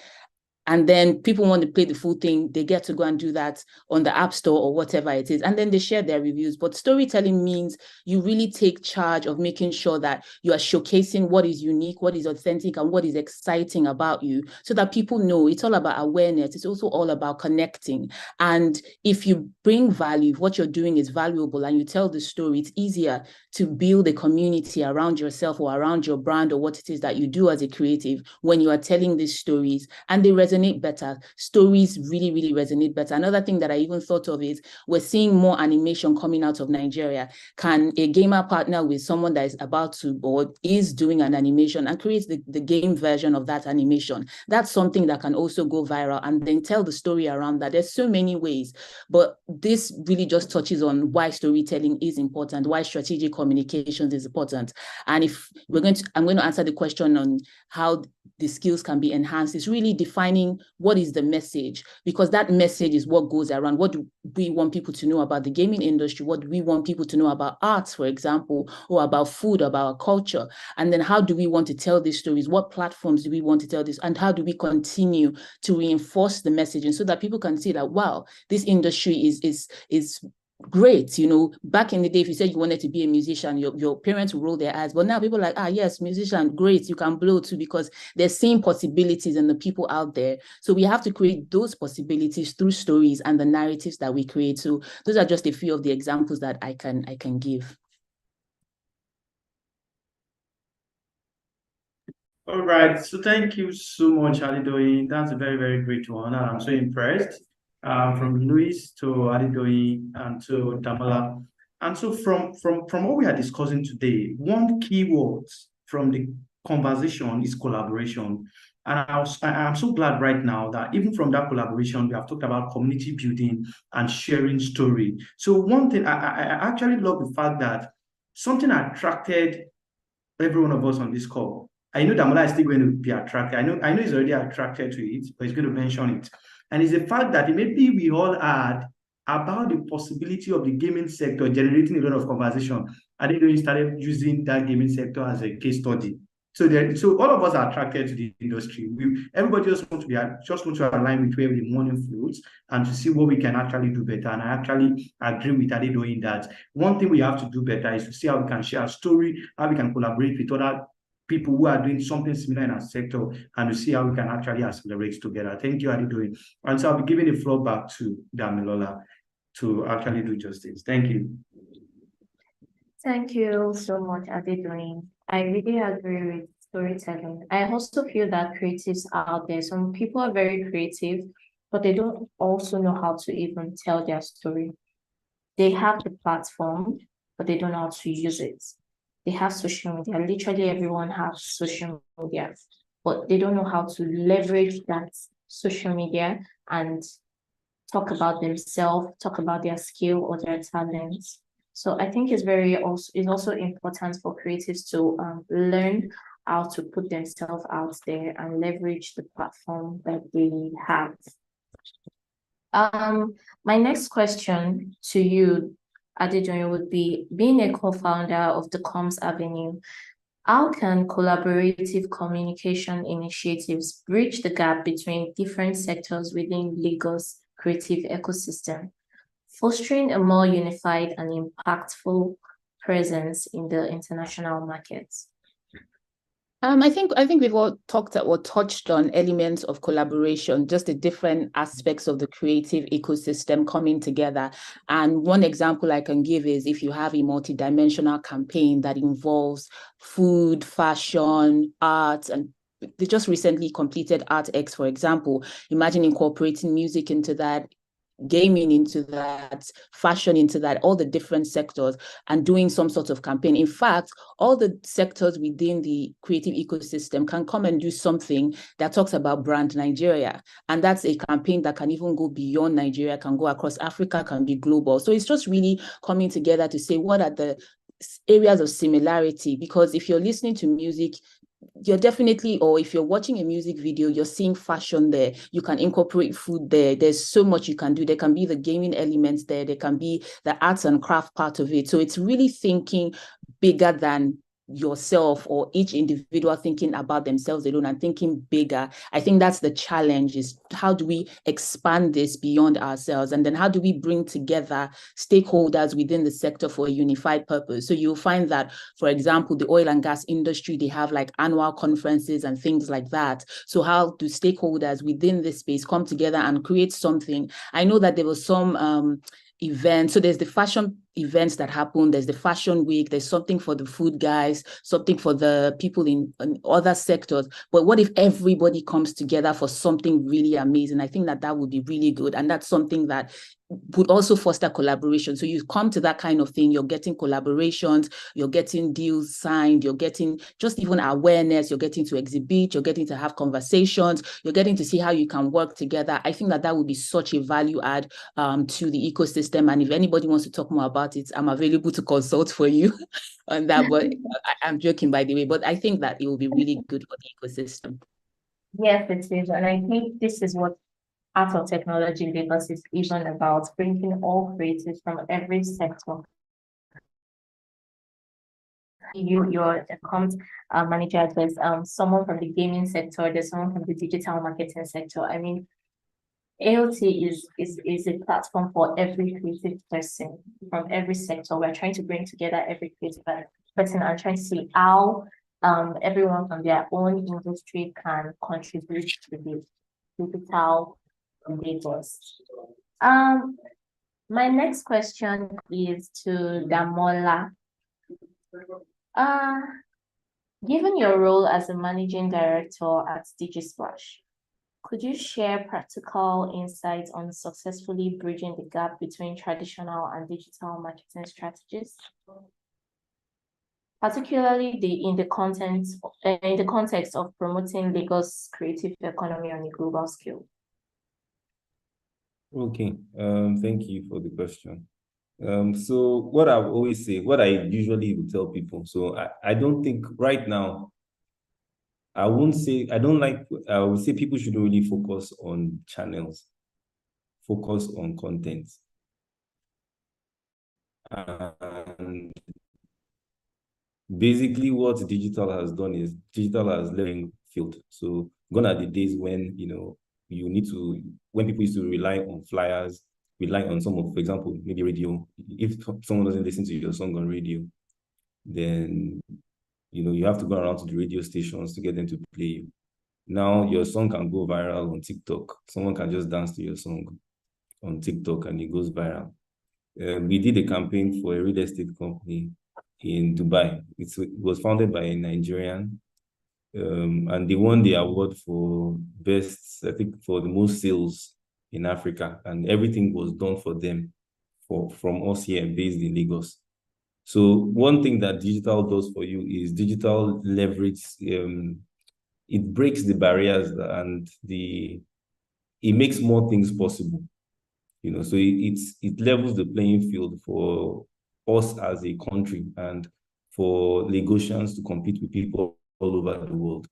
And then people want to play the full thing, they get to go and do that on the App Store or whatever it is. And then they share their reviews. But storytelling means you really take charge of making sure that you are showcasing what is unique, what is authentic, and what is exciting about you, so that people know it's all about awareness. It's also all about connecting. And if you bring value, what you're doing is valuable, and you tell the story, it's easier to build a community around yourself or around your brand or what it is that you do as a creative when you are telling these stories, and they resonate better. Stories really, really resonate better. Another thing that I even thought of is we're seeing more animation coming out of Nigeria. Can a gamer partner with someone that is about to or is doing an animation and create the game version of that animation? That's something that can also go viral, and then tell the story around that. There's so many ways, but this really just touches on why storytelling is important, why strategic communications is important. And if I'm going to answer the question on how the skills can be enhanced, is really defining what is the message, because that message is what goes around. What do we want people to know about the gaming industry? What do we want people to know about arts, for example, or about food, about our culture? And then how do we want to tell these stories? What platforms do we want to tell this? And how do we continue to reinforce the messaging so that people can see that, wow, this industry is great. Back in the day, if you said you wanted to be a musician, your parents would roll their eyes. But now people are like, yes, musician, great, you can blow too, because they're seeing possibilities in the people out there. So we have to create those possibilities through stories and the narratives that we create. So those are just a few of the examples that I can give. All right, so thank you so much, Adedoyin. That's a very, very great one. And I'm so impressed. From Luis to Adedoyin and to Damola. And so from what we are discussing today, one key word from the conversation is collaboration. And I'm so glad right now that even from that collaboration, we have talked about community building and sharing story. So one thing, I actually love the fact that something attracted every one of us on this call. I know that Mola is still going to be attracted. I know he's already attracted to it, but he's going to mention it. And it's the fact that maybe we all had about the possibility of the gaming sector generating a lot of conversation. And then we started using that gaming sector as a case study. So all of us are attracted to the industry. Everybody just want to align with where the money flows and to see what we can actually do better. And I actually agree with Ade doing that. One thing we have to do better is to see how we can share a story, how we can collaborate with other people who are doing something similar in our sector, and to see how we can actually accelerate together. Thank you, Ade doing. And so I'll be giving the floor back to Damilola to actually do justice. Thank you. Thank you so much, Adedoyin. I really agree with storytelling. I also feel that creatives out there, some people are very creative, but they don't also know how to even tell their story. They have the platform, but they don't know how to use it. They have social media. Literally everyone has social media, but they don't know how to leverage that social media and talk about themselves, talk about their skill or their talents. So I think it's also important for creatives to learn how to put themselves out there and leverage the platform that they have. My next question to you, Adedoyin, would be, being a co-founder of the Comms Avenue, how can collaborative communication initiatives bridge the gap between different sectors within Lagos creative ecosystem, fostering a more unified and impactful presence in the international markets? I think we've all talked or touched on elements of collaboration, just the different aspects of the creative ecosystem coming together. And one example I can give is if you have a multidimensional campaign that involves food, fashion, art, and they just recently completed ArtX, for example. Imagine incorporating music into that, gaming into that, fashion into that, all the different sectors, and doing some sort of campaign. In fact, all the sectors within the creative ecosystem can come and do something that talks about brand Nigeria. And that's a campaign that can even go beyond Nigeria, can go across Africa, can be global. So it's just really coming together to say, what are the areas of similarity? Because if you're listening to music, you're definitely, or if you're watching a music video, you're seeing fashion there. You can incorporate food there. There's so much you can do. There can be the gaming elements there. There can be the arts and craft part of it. So it's really thinking bigger than yourself or each individual thinking about themselves alone and thinking bigger. I think that's the challenge, is how do we expand this beyond ourselves? And then how do we bring together stakeholders within the sector for a unified purpose? So you'll find that, for example, the oil and gas industry, they have like annual conferences and things like that. So how do stakeholders within this space come together and create something? I know that there was some events. So there's the fashion events that happen. There's the fashion week. There's something for the food guys, something for the people in other sectors. But what if everybody comes together for something really amazing? I think that that would be really good. And that's something that would also foster collaboration. So you come to that kind of thing, you're getting collaborations, you're getting deals signed, you're getting just even awareness, you're getting to exhibit, you're getting to have conversations, you're getting to see how you can work together. I think that that would be such a value add to the ecosystem. And if anybody wants to talk more about it, I'm available to consult for you on that. But I'm joking, by the way, but I think that it will be really good for the ecosystem. Yes, it is. And I think this is what Art of Technology Lagos is even about, bringing all creatives from every sector. You're a comms manager, there's someone from the gaming sector, there's someone from the digital marketing sector. I mean, AOT is a platform for every creative person from every sector. We're trying to bring together every creative person and trying to see how everyone from their own industry can contribute to the digital Lagos. My next question is to Damola. Given your role as a managing director at DigiSplash, could you share practical insights on successfully bridging the gap between traditional and digital marketing strategies? Particularly in the context of promoting Lagos creative economy on a global scale. Okay, thank you for the question. So what I always say, what I usually would tell people, so I don't think right now, I would say people should really focus on channels, focus on content. And basically what digital has done is digital has learning field. So gone are the days when, when people used to rely on flyers, rely on some of, for example, maybe radio. If someone doesn't listen to your song on radio, then, you have to go around to the radio stations to get them to play you. Now your song can go viral on TikTok. Someone can just dance to your song on TikTok and it goes viral. We did a campaign for a real estate company in Dubai. It was founded by a Nigerian, and they won the award for best, I think, for the most sales in Africa, and everything was done for them, from us here based in Lagos. So one thing that digital does for you is digital leverage. It breaks the barriers and it makes more things possible. So it levels the playing field for us as a country and for Lagosians to compete with people all over the world.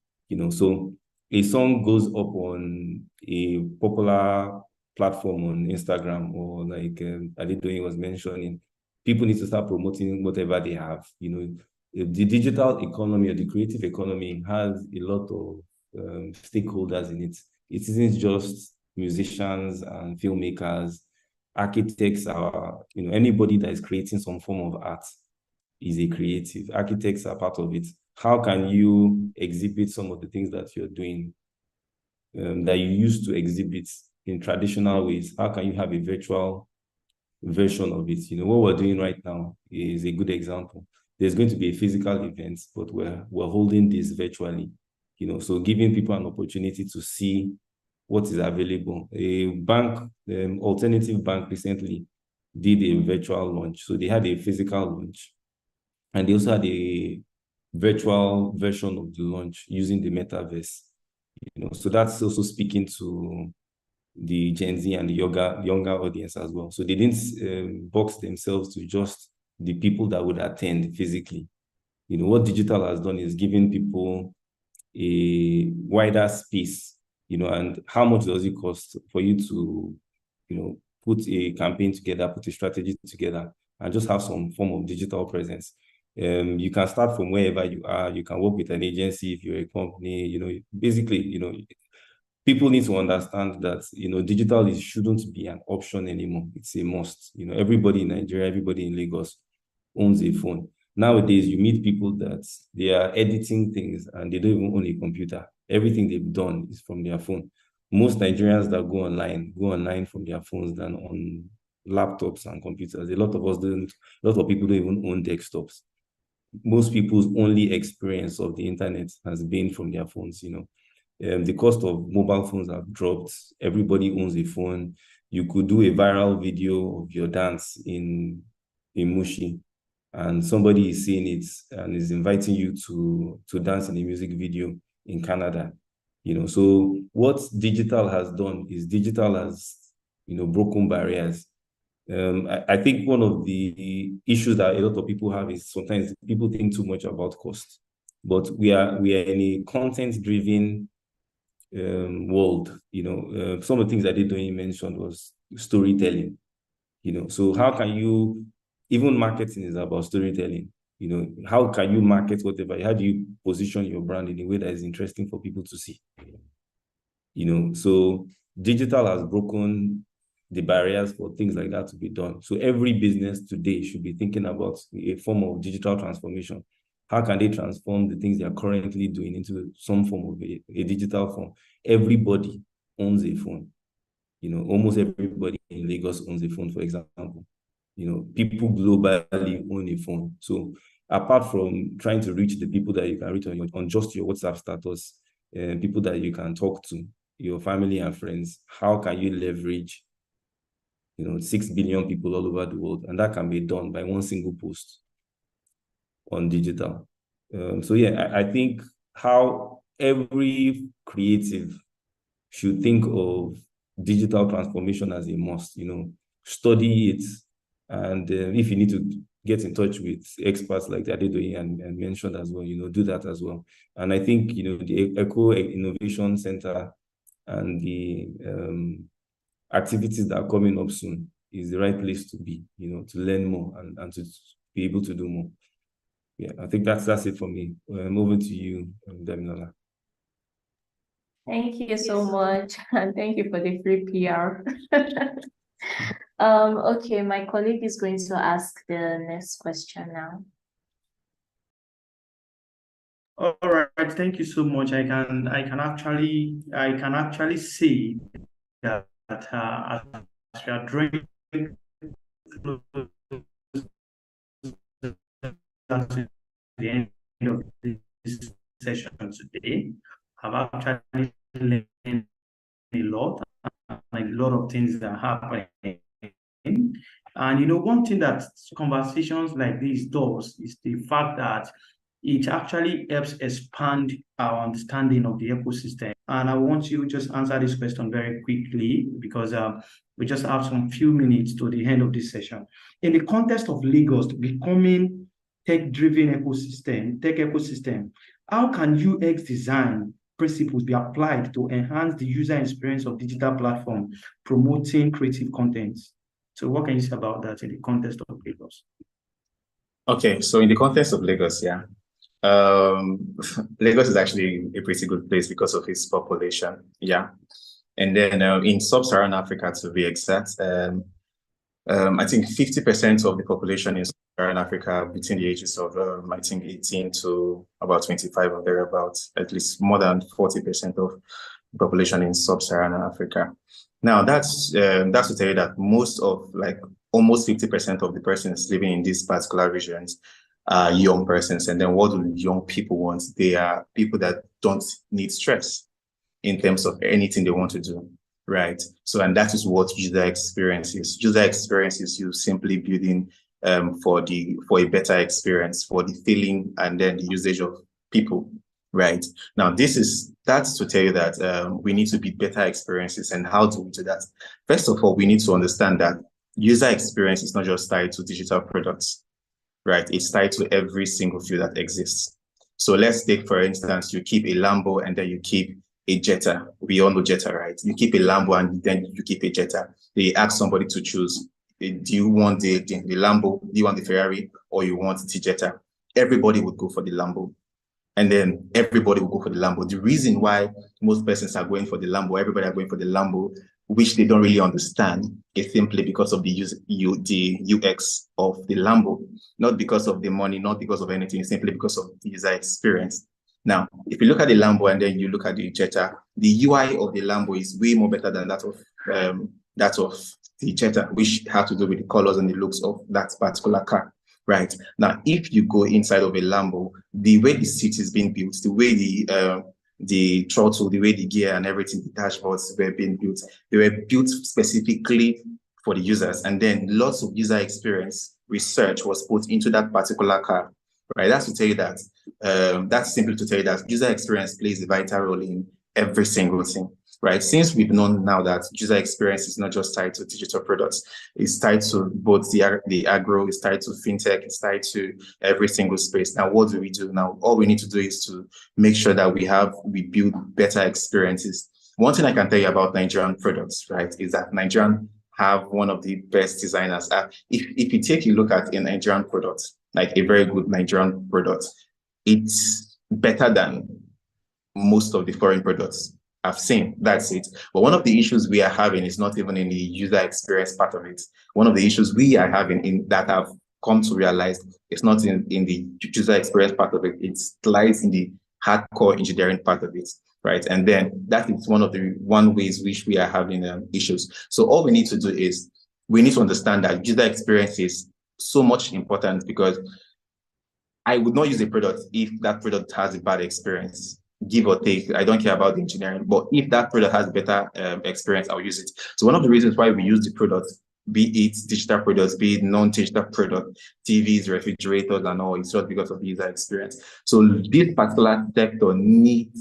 So a song goes up on a popular platform on Instagram, or like Adedoyin was mentioning, people need to start promoting whatever they have. The digital economy or the creative economy has a lot of stakeholders in it. It isn't just musicians and filmmakers. Architects are, anybody that is creating some form of art is a creative. Architects are part of it. How can you exhibit some of the things that you're doing that you used to exhibit in traditional ways? How can you have a virtual version of it? What we're doing right now is a good example. There's going to be a physical event, but we're holding this virtually. So giving people an opportunity to see what is available. A bank, alternative bank recently did a virtual launch. So they had a physical launch, and they also had a virtual version of the launch using the metaverse. So that's also speaking to the Gen Z and the younger audience as well. So they didn't box themselves to just the people that would attend physically. What digital has done is giving people a wider space, and how much does it cost for you to, put a campaign together, put a strategy together, and just have some form of digital presence. You can start from wherever you are. You can work with an agency if you're a company. Basically, people need to understand that, digital shouldn't be an option anymore. It's a must. Everybody in Nigeria, everybody in Lagos owns a phone. Nowadays, you meet people that they are editing things and they don't even own a computer. Everything they've done is from their phone. Most Nigerians that go online from their phones than on laptops and computers. A lot of people don't even own desktops. Most people's only experience of the internet has been from their phones. The cost of mobile phones have dropped. Everybody owns a phone. You could do a viral video of your dance in Mushi, and somebody is seeing it and is inviting you to dance in a music video in Canada. So what digital has done is digital has, broken barriers. I think one of the issues that a lot of people have is sometimes people think too much about cost, but we are in a content-driven world. Some of the things that Adedoyin mentioned was storytelling. So how can you, even marketing is about storytelling. How can you market whatever? How do you position your brand in a way that is interesting for people to see? So digital has broken the barriers for things like that to be done. So every business today should be thinking about a form of digital transformation. How can they transform the things they are currently doing into some form of a digital form? Everybody owns a phone. Almost everybody in Lagos owns a phone, for example. People globally own a phone. So apart from trying to reach the people that you can reach on just your WhatsApp status, people that you can talk to, your family and friends, how can you leverage 6 billion people all over the world? And that can be done by one single post on digital. So yeah, I think how every creative should think of digital transformation as a must, study it. And if you need to get in touch with experts like Adedoyin and mentioned as well, do that as well. And I think, the Eco Innovation Center and the activities that are coming up soon is the right place to be, to learn more and to be able to do more. Yeah, I think that's it for me. Over to you, Damilola. Thank you so much, and thank you for the free PR. Okay, my colleague is going to ask the next question now. All right, thank you so much. I can actually see that as we are drawing close to the end of this session today, I've actually learned a lot of things that are happening. And one thing that conversations like this does is the fact that it actually helps expand our understanding of the ecosystem. And I want you to just answer this question very quickly because we just have some few minutes to the end of this session. In the context of Lagos becoming tech-driven tech ecosystem, how can UX design principles be applied to enhance the user experience of digital platform promoting creative content? So what can you say about that in the context of Lagos? Okay, so in the context of Lagos, yeah. Lagos is actually a pretty good place because of its population, yeah. And then in sub-Saharan Africa, to be exact, I think 50% of the population in sub-Saharan Africa between the ages of, I think 18 to about 25 or thereabouts, at least more than 40% of the population in sub-Saharan Africa. Now, that's to tell you that most of, almost 50% of the persons living in these particular regions are young persons. And then what do young people want? They are people that don't need stress in terms of anything they want to do, right? So, and that is what user experience is. User experience is you simply building for a better experience, for the feeling and then the usage of people, right? Now, that's to tell you that we need to build better experiences. And how do we do that? First of all, we need to understand that user experience is not just tied to digital products, right? It's tied to every single field that exists. So let's take, for instance, you keep a Lambo and then you keep a Jetta. We all know Jetta, right? You keep a Lambo and then you keep a Jetta. They ask somebody to choose. Do you want the Lambo? Do you want the Ferrari? Or you want the Jetta? Everybody would go for the Lambo. And then everybody will go for the Lambo. The reason why most persons are going for the Lambo, everybody are going for the Lambo, which they don't really understand, is simply because of the UX of the Lambo, not because of the money, not because of anything, simply because of the user experience. Now, if you look at the Lambo and then you look at the Jetta, the UI of the Lambo is way more better than that of the Jetta, which has to do with the colors and the looks of that particular car. Right. Now, if you go inside of a Lambo, the way the seat is being built, the way the throttle, the way the gear and everything, the dashboards were being built, they were built specifically for the users. And then lots of user experience research was put into that particular car. Right. That's to tell you that, that's simply to tell you that user experience plays a vital role in every single thing. Right. Since we've known now that user experience is not just tied to digital products, it's tied to both the agro, it's tied to fintech, it's tied to every single space. Now, what do we do now? All we need to do is to make sure that we build better experiences. One thing I can tell you about Nigerian products, right, is that Nigerian have one of the best designers. If you take a look at a Nigerian product, like a very good Nigerian product, it's better than most of the foreign products I've seen. That's it. But one of the issues we are having is not even in the user experience part of it. One of the issues we are having that I've come to realize is not in the user experience part of it. It lies in the hardcore engineering part of it, right? And then that is one ways which we are having issues. So all we need to do is we need to understand that user experience is so much important because I would not use a product if that product has a bad experience. Give or take, I don't care about the engineering, but if that product has better experience, I'll use it. So one of the reasons why we use the product, be it digital products, be it non-digital product, TVs, refrigerators, and all, it's just because of the user experience. So this particular sector needs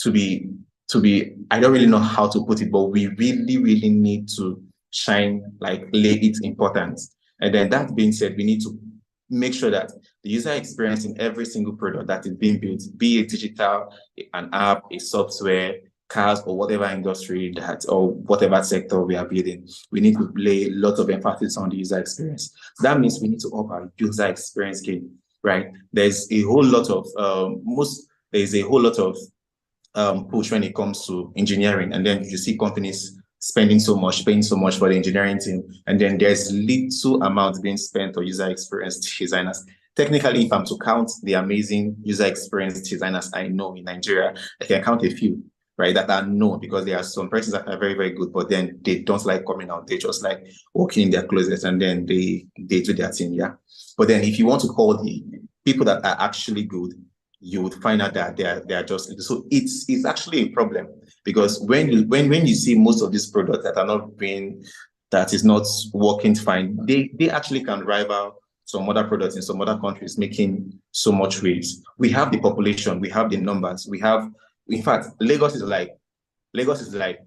to be, I don't really know how to put it, but we really, really need to shine, like lay its importance. And then that being said, we need to make sure that the user experience in every single product that is being built, be it digital, an app, a software, cars, or whatever industry that, or whatever sector we are building, we need to lay lots of emphasis on the user experience. So that means we need to up our user experience game, right? There's a whole lot of push when it comes to engineering, and then you see companies paying so much for the engineering team, and then there's little amount being spent on user experience designers. Technically, if I'm to count the amazing user experience designers I know in Nigeria, I can count a few, right, that are known, because there are some persons that are very, very good, but then they don't like coming out. They just like walking in their closets and then they do their thing, yeah. But then if you want to call the people that are actually good, you would find out that they are just, so it's actually a problem, because when you see most of these products that is not working fine, they actually can rival some other products in some other countries making so much waves. We have the population, we have the numbers, we have, in fact, Lagos is like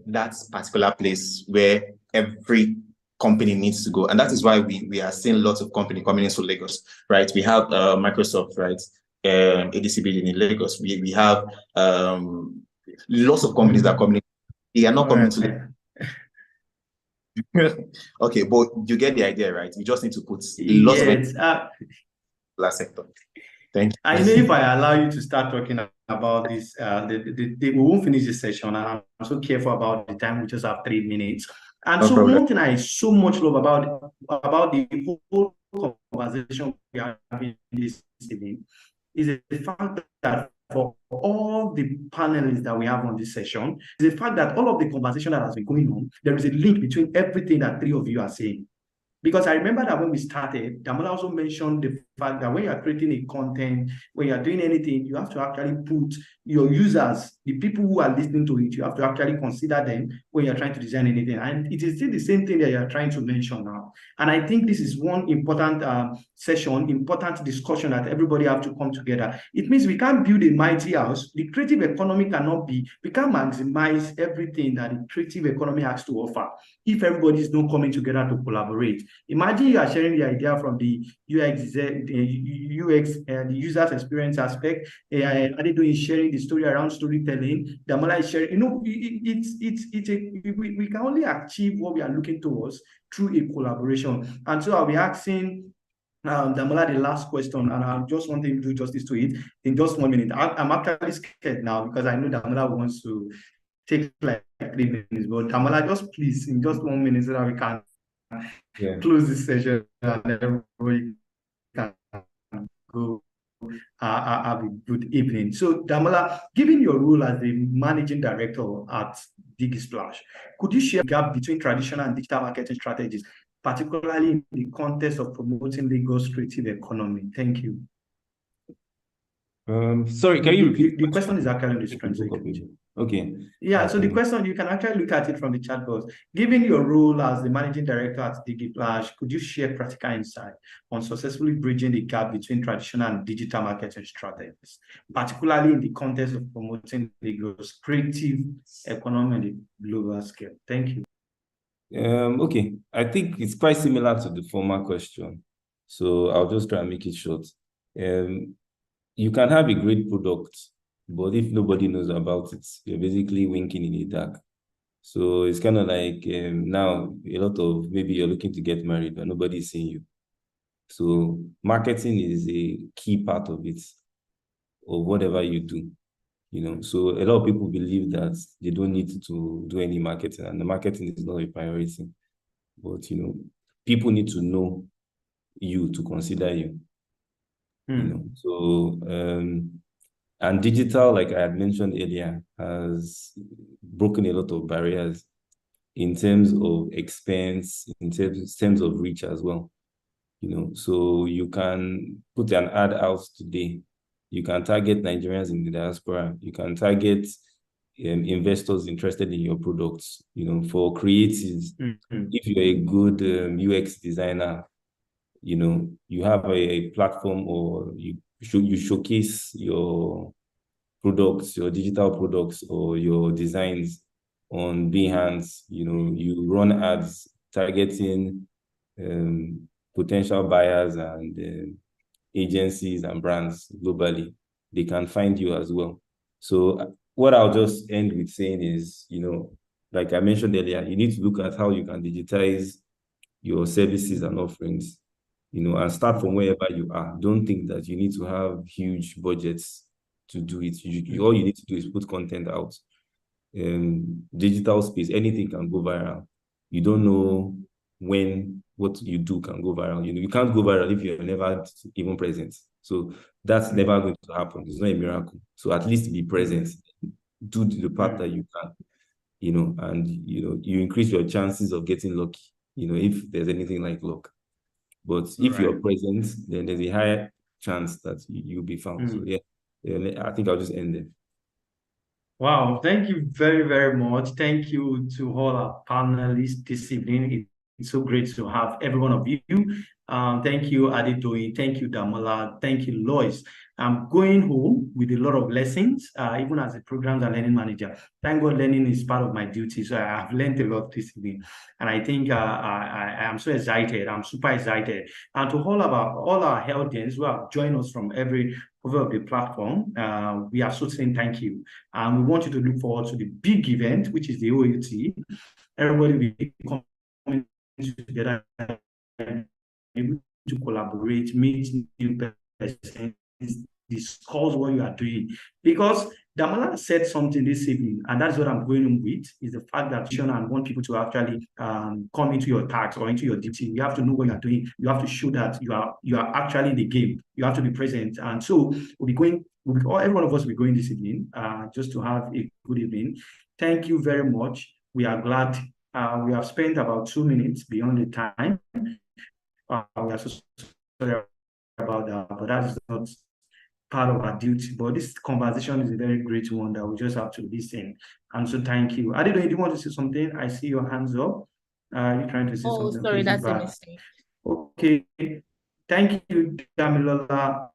that particular place where every company needs to go, and that is why we are seeing lots of company coming into Lagos, right? We have Microsoft, right? ADC building in Lagos. We have lots of companies that are coming. They are not coming to okay, but you get the idea, right? We just need to put lots of last sector. Thank you. I know if I allow you to start talking about this, we won't finish this session, and I'm so careful about the time. We just have 3 minutes. And no so problem. One thing I so much love about the whole conversation we are having this evening is the fact that for all the panelists that we have on this session, is the fact that all of the conversation that has been going on, there is a link between everything that 3 of you are saying. Because I remember that when we started, Damola also mentioned the fact that when you are creating a content, when you are doing anything, you have to actually put your users, the people who are listening to it, you have to actually consider them when you're trying to design anything. And it is still the same thing that you're trying to mention now. And I think this is one important session, important discussion that everybody have to come together. It means we can't build a mighty house. The creative economy cannot be, we can't maximize everything that the creative economy has to offer if everybody is not coming together to collaborate. Imagine you are sharing the idea from the UX, the user's experience aspect. Adedo is sharing the story around storytelling. Damola is sharing. You know, we can only achieve what we are looking towards through a collaboration. And so I'll be asking Damola the last question, and I just want him to do justice to it in just 1 minute. I'm actually scared now because I know Damola wants to take like 3 minutes, but Damola, just please in just 1 minute so that we can close this session and everybody can go have a good evening. So Damola, given your role as the managing director at DigiSplash, could you share a gap between traditional and digital marketing strategies, particularly in the context of promoting Lagos creative economy? Thank you. Sorry, can you repeat? The question is actually translated. Okay. Yeah, so the question, you can actually look at it from the chat box. Given your role as the managing director at DigiSplash, could you share practical insight on successfully bridging the gap between traditional and digital marketing strategies, particularly in the context of promoting Lagos creative economy on a global scale? Thank you. Okay, I think it's quite similar to the former question, so I'll just try and make it short. You can have a great product, but if nobody knows about it, you're basically winking in the dark. So it's kind of like now a lot of, maybe you're looking to get married, but nobody's seeing you. So marketing is a key part of it, of whatever you do. You know, so a lot of people believe that they don't need to do any marketing, and the marketing is not a priority. But you know, people need to know you to consider you. You know, so and digital, like I had mentioned earlier, has broken a lot of barriers in terms of expense, in terms of reach as well. So you can put an ad out today. You can target Nigerians in the diaspora. You can target investors interested in your products. For creatives, if you're a good UX designer, you have a platform, or you showcase your products, your digital products, or your designs on Behance. You run ads targeting potential buyers and agencies and brands globally. They can find you as well. So what I'll just end with saying is, like I mentioned earlier, you need to look at how you can digitize your services and offerings, and start from wherever you are. Don't think that you need to have huge budgets to do it. All you need to do is put content out. Digital space, anything can go viral. You don't know when what you do can go viral. You can't go viral if you're never even present. So that's never going to happen. It's not a miracle. So at least be present. Do the part that you can, and you increase your chances of getting lucky, if there's anything like luck. But if you're present, then there's a higher chance that you'll be found. So yeah, I think I'll just end there. Wow, thank you very, very much. Thank you to all our panelists this evening. It's so great to have every one of you. Thank you, Adedoyin. Thank you, Damola. Thank you, Lois. I'm going home with a lot of lessons, even as a programs and learning manager. Thank God learning is part of my duty. So I have learned a lot this evening. And I think I am so excited. I'm super excited. And to all our audience who have joined us from every over of the platform, we are so saying thank you. And we want you to look forward to the big event, which is the OUT. Everybody will be coming together, able to collaborate, meet new persons, discuss what you are doing. Because Damola said something this evening, and that's what I'm going on with, is the fact that you want people to actually come into your task or into your duty. You have to know what you are doing. You have to show that you are actually in the game. You have to be present. And so every one of us will be going this evening just to have a good evening. Thank you very much. We are glad we have spent about 2 minutes beyond the time. We are so sorry about that, but that is not part of our duty. But this conversation is a very great one that we just have to listen. And so thank you. Adedoyin, do you want to say something? I see your hands up. You're trying to say something. Sorry, Please, that's a mistake. Okay. Thank you, Damilola.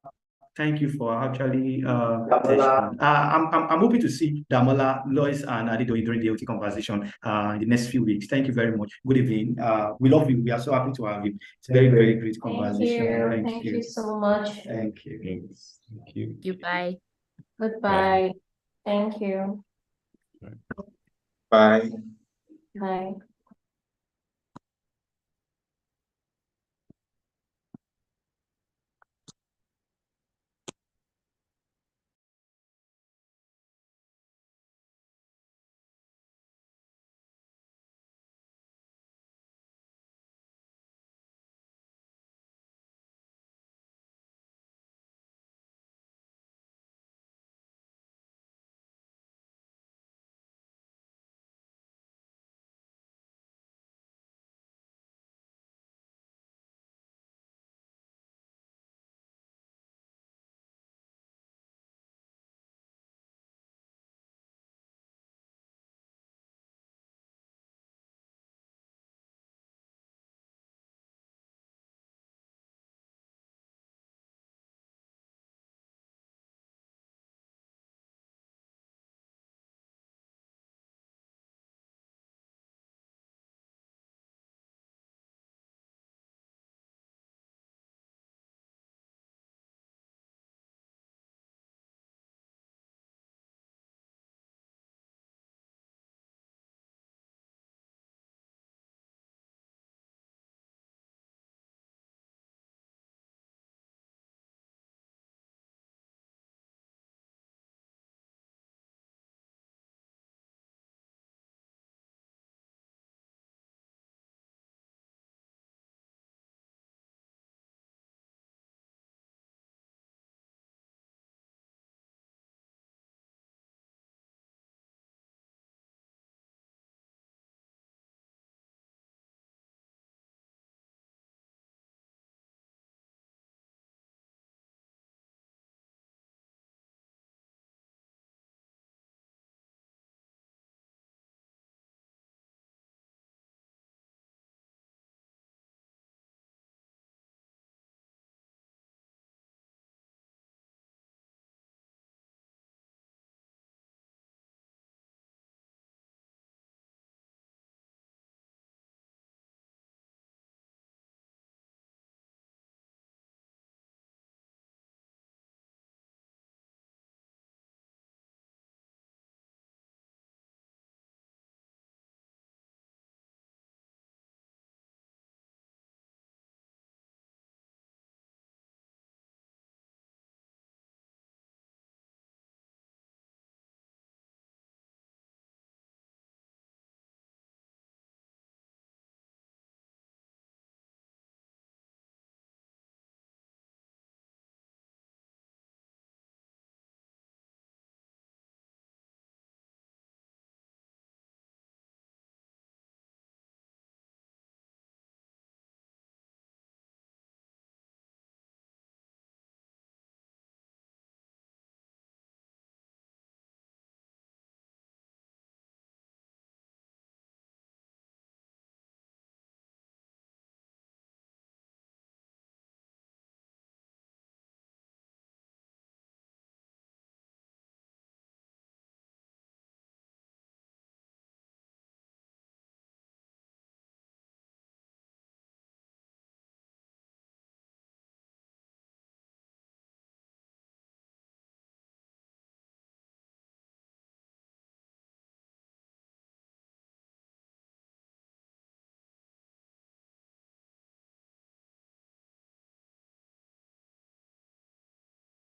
Thank you for actually I'm hoping to see Damola, Lois, and Adedoyin during the OT conversation in the next few weeks. Thank you very much. Good evening. We love you. We are so happy to have you. It's a very, very great conversation. Thank you so much. Thank you. Thank you. Goodbye. Goodbye. Thank you. Bye. Bye.